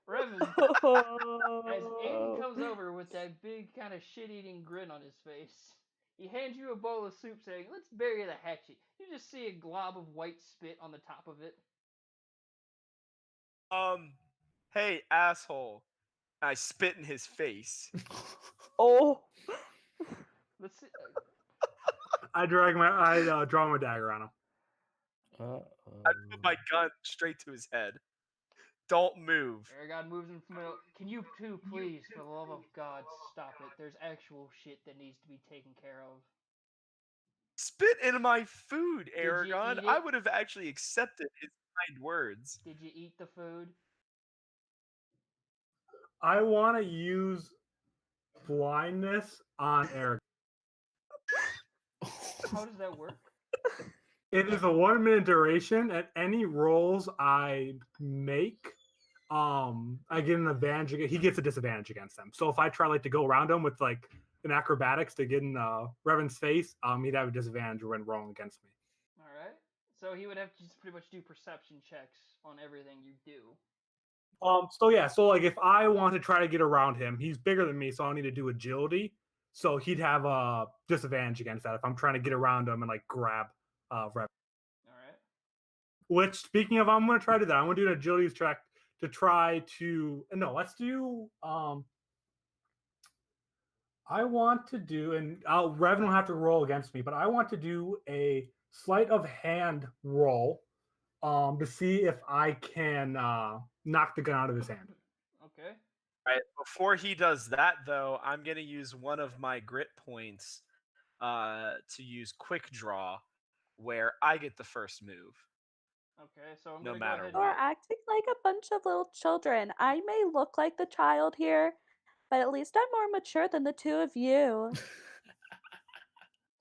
Revan, as Aiden comes over with that big kind of shit-eating grin on his face, he hands you a bowl of soup saying, "Let's bury the hatchet." You just see a glob of white spit on the top of it. Hey, asshole. I spit in his face. Oh. Let's see. I draw my dagger on him. I put my gun straight to his head. Don't move. Aragon moves in from middle. Can you two, please, for the love of God, stop it? There's actual shit that needs to be taken care of. Spit in my food, you Aragon. eat I it? would have actually accepted his kind words. Did you eat the food? I want to use blindness on Eric. How does that work? It is a 1 minute duration, and any rolls I make, I get an advantage. He gets a disadvantage against them. So if I try like to go around him with like an acrobatics to get in Revan's face, he'd have a disadvantage when rolling against me. All right. So he would have to just pretty much do perception checks on everything you do. So like if I want to try to get around him, he's bigger than me, so I'll need to do agility. So he'd have a disadvantage against that if I'm trying to get around him and like grab Revan. All right. Which, speaking of, I'm going to try to do that. I'm going to do an agility check to try to. No, let's do. I want to do, and Revan will have to roll against me, but I want to do a sleight of hand roll to see if I can knock the gun out of his hand. Okay. All right. Before he does that, though, I'm gonna use one of my grit points to use quick draw, where I get the first move. Okay. So I'm No gonna matter go ahead. You're what. acting like a bunch of little children. I may look like the child here, but at least I'm more mature than the two of you.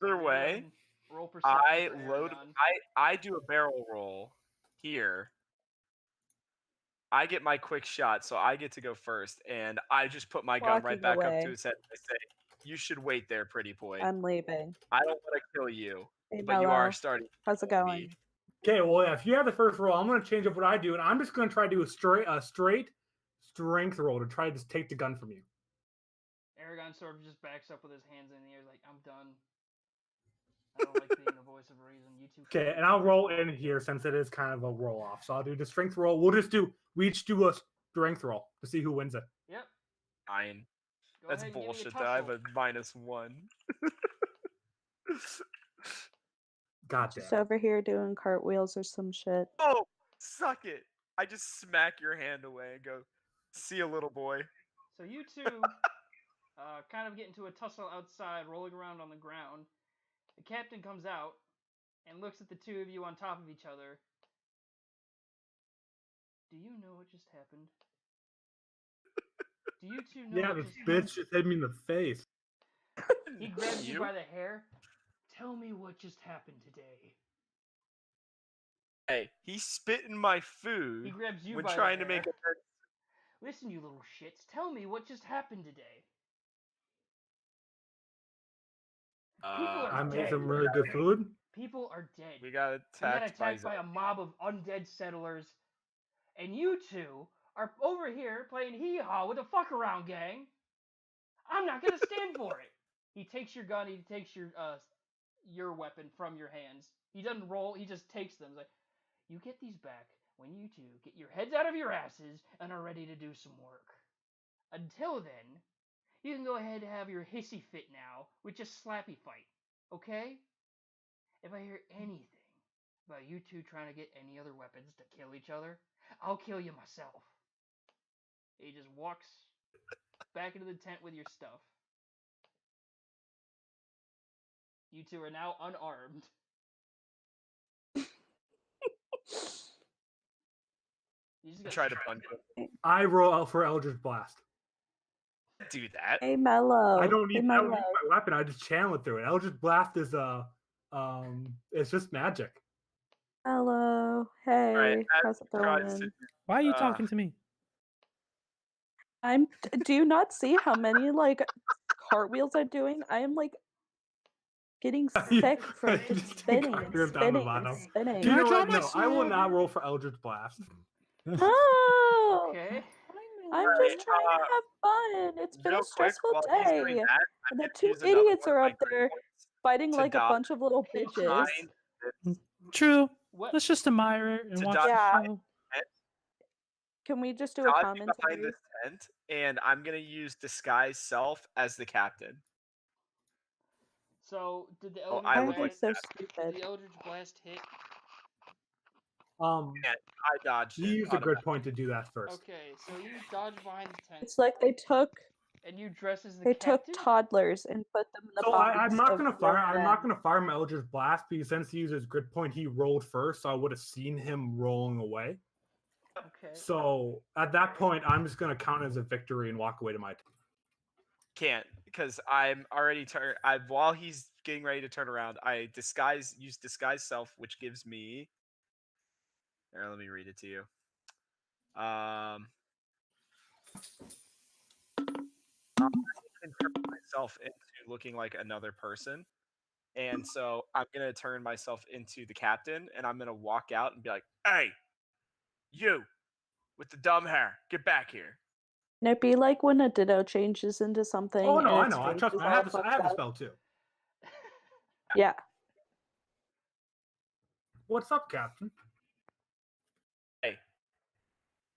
Either Go ahead way, and roll perception I for load. Aragon. I do a barrel roll here. I get my quick shot, so I get to go first, and I just put my gun right Walking back up away. to his head. And I say, "You should wait there, pretty boy. I'm leaving. I don't want to kill you, Hey, but you are Mello. starting to How's it kill going? me." Okay, well, yeah, if you have the first roll, I'm going to change up what I do, and I'm just going to try to do a straight strength roll to try to just take the gun from you. Aragon sort of just backs up with his hands in the air, like, "I'm done. I don't like being the voice of reason. You two." Okay, and I'll roll in here since it is kind of a roll off. So I'll do the strength roll. We each do a strength roll to see who wins it. Yep. Fine. Go That's ahead and bullshit. give me a That I have tussle. a -1. God Just damn. over here doing cartwheels or some shit. Oh, suck it! I just smack your hand away and go, "See you, little boy." So you two kind of get into a tussle outside, rolling around on the ground. The captain comes out and looks at the two of you on top of each other. Do you know what just happened? Do you two know Yeah, what this just bitch happened? just hit me in the face. He grabs you by the hair. Tell me what just happened today. Hey, he spit in my He food grabs you when by trying the to hair. make a. Listen, you little shits. Tell me what just happened today. People are I made dead. some really good food. People are dead. We got We got attacked by attacked by a mob of undead settlers. And you two are over here playing hee-haw with a fuck-around gang. I'm not gonna stand for it. He takes your gun. He takes your weapon from your hands. He doesn't roll. He just takes them. He's like, you get these back when you two get your heads out of your asses and are ready to do some work. Until then, you can go ahead and have your hissy fit now with just slappy fight. Okay? If I hear anything about you two trying to get any other weapons to kill each other, I'll kill you myself. He just walks back into the tent with your stuff. You two are now unarmed. You just got Try to punch him. I roll out for Eldritch Blast. Do that. Hey, Mello. I don't need Hey, my Mello. weapon. I just channel it through it. Eldritch Blast is it's just magic. Mello. Hey, Alright, how's it tries to going? Why are you Uh, talking to me? Do you not see how many like cartwheels I'm doing? I am like getting sick from You just just spinning cut and her down the spinning and bottom. spinning. You Can I know draw what? my No, I will sword? not roll for Eldritch Blast. No, Okay. I'm Alright, just trying to have fun. It's been real a quick, stressful while he's doing day. that, And the gonna two use another idiots one of are my up grit there points fighting to like a dodge bunch of little bitches. behind this- True. What? Let's just admire it and To watch dodge the Yeah. show. Can we just do a dodging behind commentary? this tent, and I'm gonna use disguise self as the captain. So did the Oh, Eldritch I Why look are like they so Blast? stupid? Did the Eldritch Blast hit? And I dodged You it. used a grid point to do that first. Okay, so you dodge behind the tent It's like they took and you dress as the captain. toddlers and put them in the So bodies I'm not of gonna fire. grown I'm men. not gonna fire my Eldritch Blast because since he uses grid point, he rolled first, so I would have seen him rolling away. Okay. So at that point, I'm just gonna count it as a victory and walk away to my. Can't because I'm already turned. While he's getting ready to turn around, I use disguise self, which gives me. Here, let me read it to you. I can turn myself into looking like another person, and so I'm gonna turn myself into the captain, and I'm gonna walk out and be like, "Hey, you with the dumb hair, get back here!" Can it be like when a ditto changes into something Oh no, and I its know. face Trust is me. all I fucked have a up? spell too. Yeah. What's up, Captain? Hey,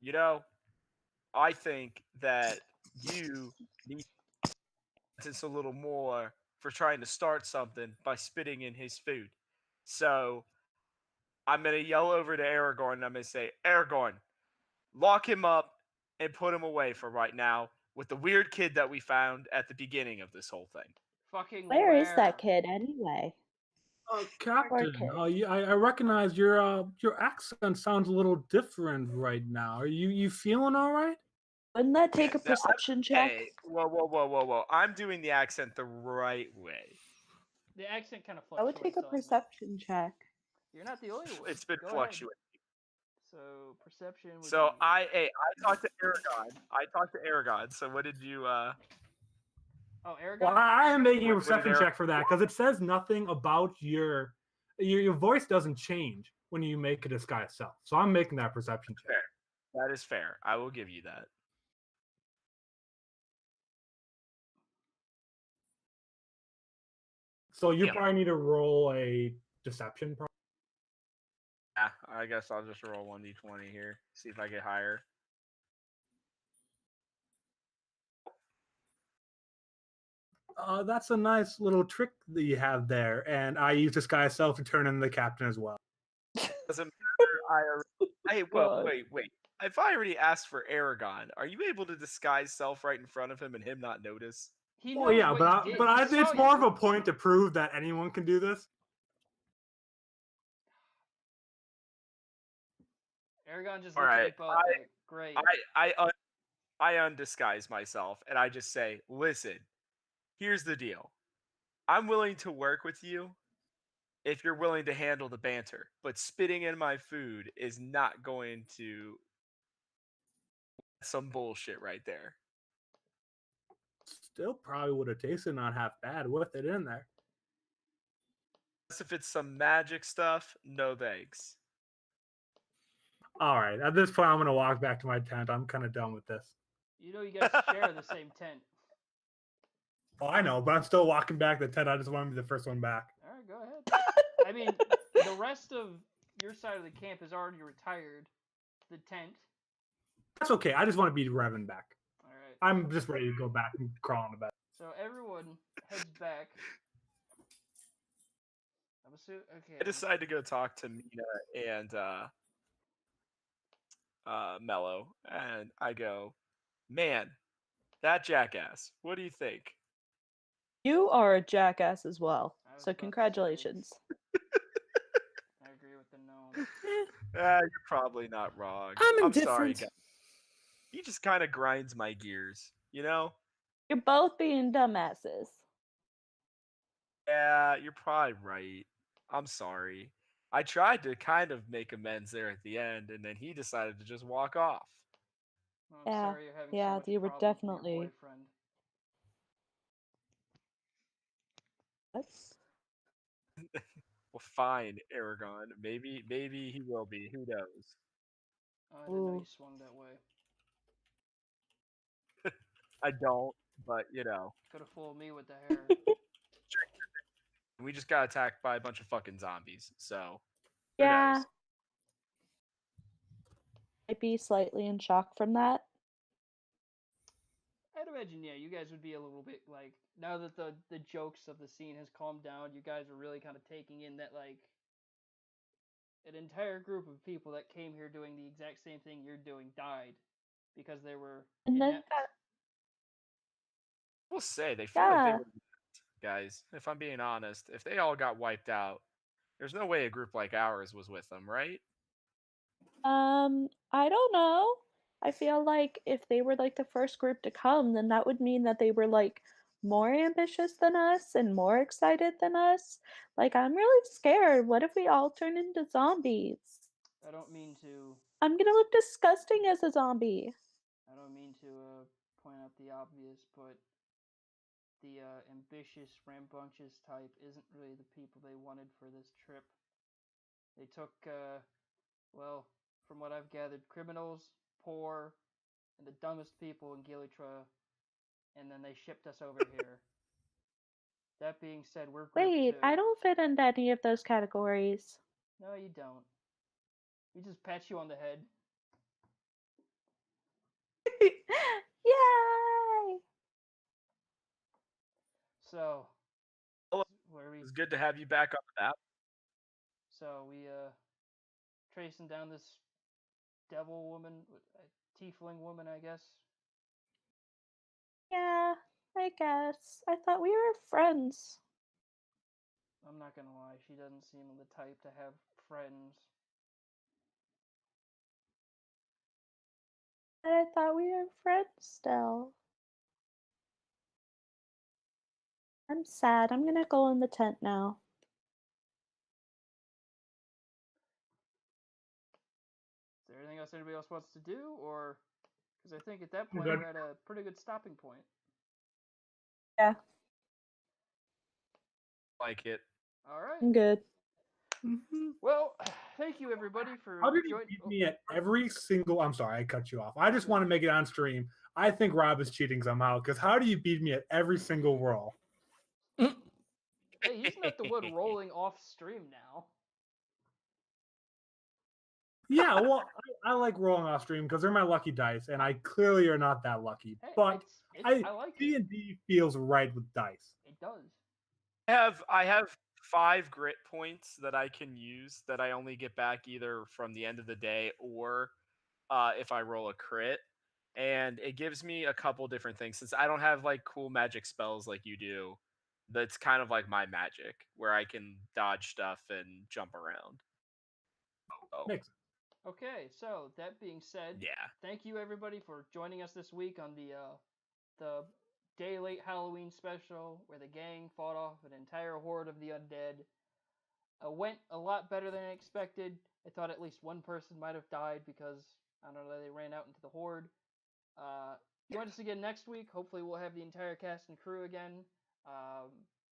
you know, I think that you need just a little more for trying to start something by spitting in his food. So I'm gonna yell over to Aragorn and I'm gonna say, Aragorn, lock him up and put him away for right now with the weird kid that we found at the beginning of this whole thing. Fucking Where is that kid anyway? Captain, kid. I recognize your accent sounds a little different right now. Are you feeling all right? Wouldn't that take a Now, perception check? Hey, whoa. I'm doing the accent the right way. The accent kind of I would fluctuates. take a I'll admit. perception check. You're not the only one. It's been Go ahead. fluctuating. So perception. Would So be... I talked to Aragon. So what did you Oh, Aragorn. Well, I am making a What did perception check for that because it says nothing about your voice doesn't change when you make a disguise self. So I'm making that perception check. Fair. That is fair. I will give you that. So you Yeah. probably need to roll a deception. Yeah, I guess I'll just roll 1d20 here. See if I get higher. That's a nice little trick that you have there, and I use disguise self to turn in the captain as well. Doesn't matter. Hey, well, God. wait. If I already asked for Aragon, are you able to disguise self right in front of him and him not notice? He Oh knows yeah, what you did. He it's saw more of you. a point to prove that anyone can do this. Aragon just All looks right, at you both like, great. I undisguise myself and I just say, listen, here's the deal. I'm willing to work with you if you're willing to handle the banter, but spitting in my food is not going to some bullshit right there. Still probably would have tasted not half bad with it in there. If it's some magic stuff, no thanks. All right, at this point, I'm gonna walk back to my tent. I'm kind of done with this. You know, you guys share the same tent. Oh, I know, but I'm still walking back to the tent. I just want to be the first one back. All right, go ahead. I mean, the rest of your side of the camp is already retired. The tent. That's okay. I just want to be Revan back. All right. I'm just ready to go back and crawl on the bed. So everyone heads back. I'm assuming. Okay. I decide to go talk to Mina and Mello, and I go, man, that jackass. What do you think? You are a jackass as well. I was So about to say, congratulations. I agree with the gnome. You're probably not wrong. I'm sorry, indifferent. guys. He just kind of grinds my gears, you know? You're both being dumbasses. Yeah, you're probably right. I'm sorry. I tried to kind of make amends there at the end, and then he decided to just walk off. Well, I'm Yeah, sorry you're having so yeah, much you were problems with your definitely. boyfriend. What? Well, fine, Aragon. Maybe he will be. Who knows? Oh, I didn't know you Ooh. swung that way. I don't, but you know, Could have fooled me with the hair. we just got attacked by a bunch of fucking zombies. So who Yeah, knows? I'd be slightly in shock from that. I'd imagine, yeah, you guys would be a little bit like, now that the jokes of the scene has calmed down, you guys are really kind of taking in that, like, an entire group of people that came here doing the exact same thing you're doing died because they were And then inept. We'll say they feel like they yeah, were guys. If I'm being honest, if they all got wiped out, there's no way a group like ours was with them, right? I don't know. I feel like if they were like the first group to come, then that would mean that they were like more ambitious than us and more excited than us. Like, I'm really scared. What if we all turn into zombies? I don't mean to I'm gonna look disgusting as a zombie. I don't mean to point out the obvious, but the ambitious, rambunctious type isn't really the people they wanted for this trip. They took, well, from what I've gathered, criminals, poor, and the dumbest people in Gilitra, and then they shipped us over here. That being said, we're group Wait, 2. I don't fit into any of those categories. No, you don't. We just pat you on the head. Yay! So, Hello. where we It's good to have you back on the map. so we tracing down this devil woman, tiefling woman, I guess. Yeah, I guess. I thought we were friends. I'm not gonna lie, she doesn't seem the type to have friends. But I thought we were friends still. I'm sad. I'm gonna go in the tent now. Is there anything else anybody else wants to do, or because I think at that point Good. we're at a pretty good stopping point. Yeah, Like it. All right. I'm good. Well, thank you everybody for How did he joining. beat me at every single? I'm sorry, I cut you off. I just want to make it on stream. I think Rob is cheating somehow because how do you beat me at every single roll? Hey, he's not the one rolling off stream now. Yeah, well, I like rolling off stream because they're my lucky dice, and I clearly are not that lucky. Hey, But I like it. D&D feels right with dice. It does. I have 5 grit points that I can use that I only get back either from the end of the day or if I roll a crit. And it gives me a couple different things since I don't have like cool magic spells like you do. That's kind of like my magic where I can dodge stuff and jump around. Oh, Makes sense. Okay, so that being said, yeah. thank you everybody for joining us this week on the day late Halloween special where the gang fought off an entire horde of the undead. Went a lot better than I expected. I thought at least one person might have died because I don't know, they ran out into the horde. Join us again next week. Hopefully we'll have the entire cast and crew again.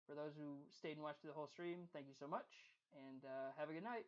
For those who stayed and watched the whole stream, thank you so much, and have a good night.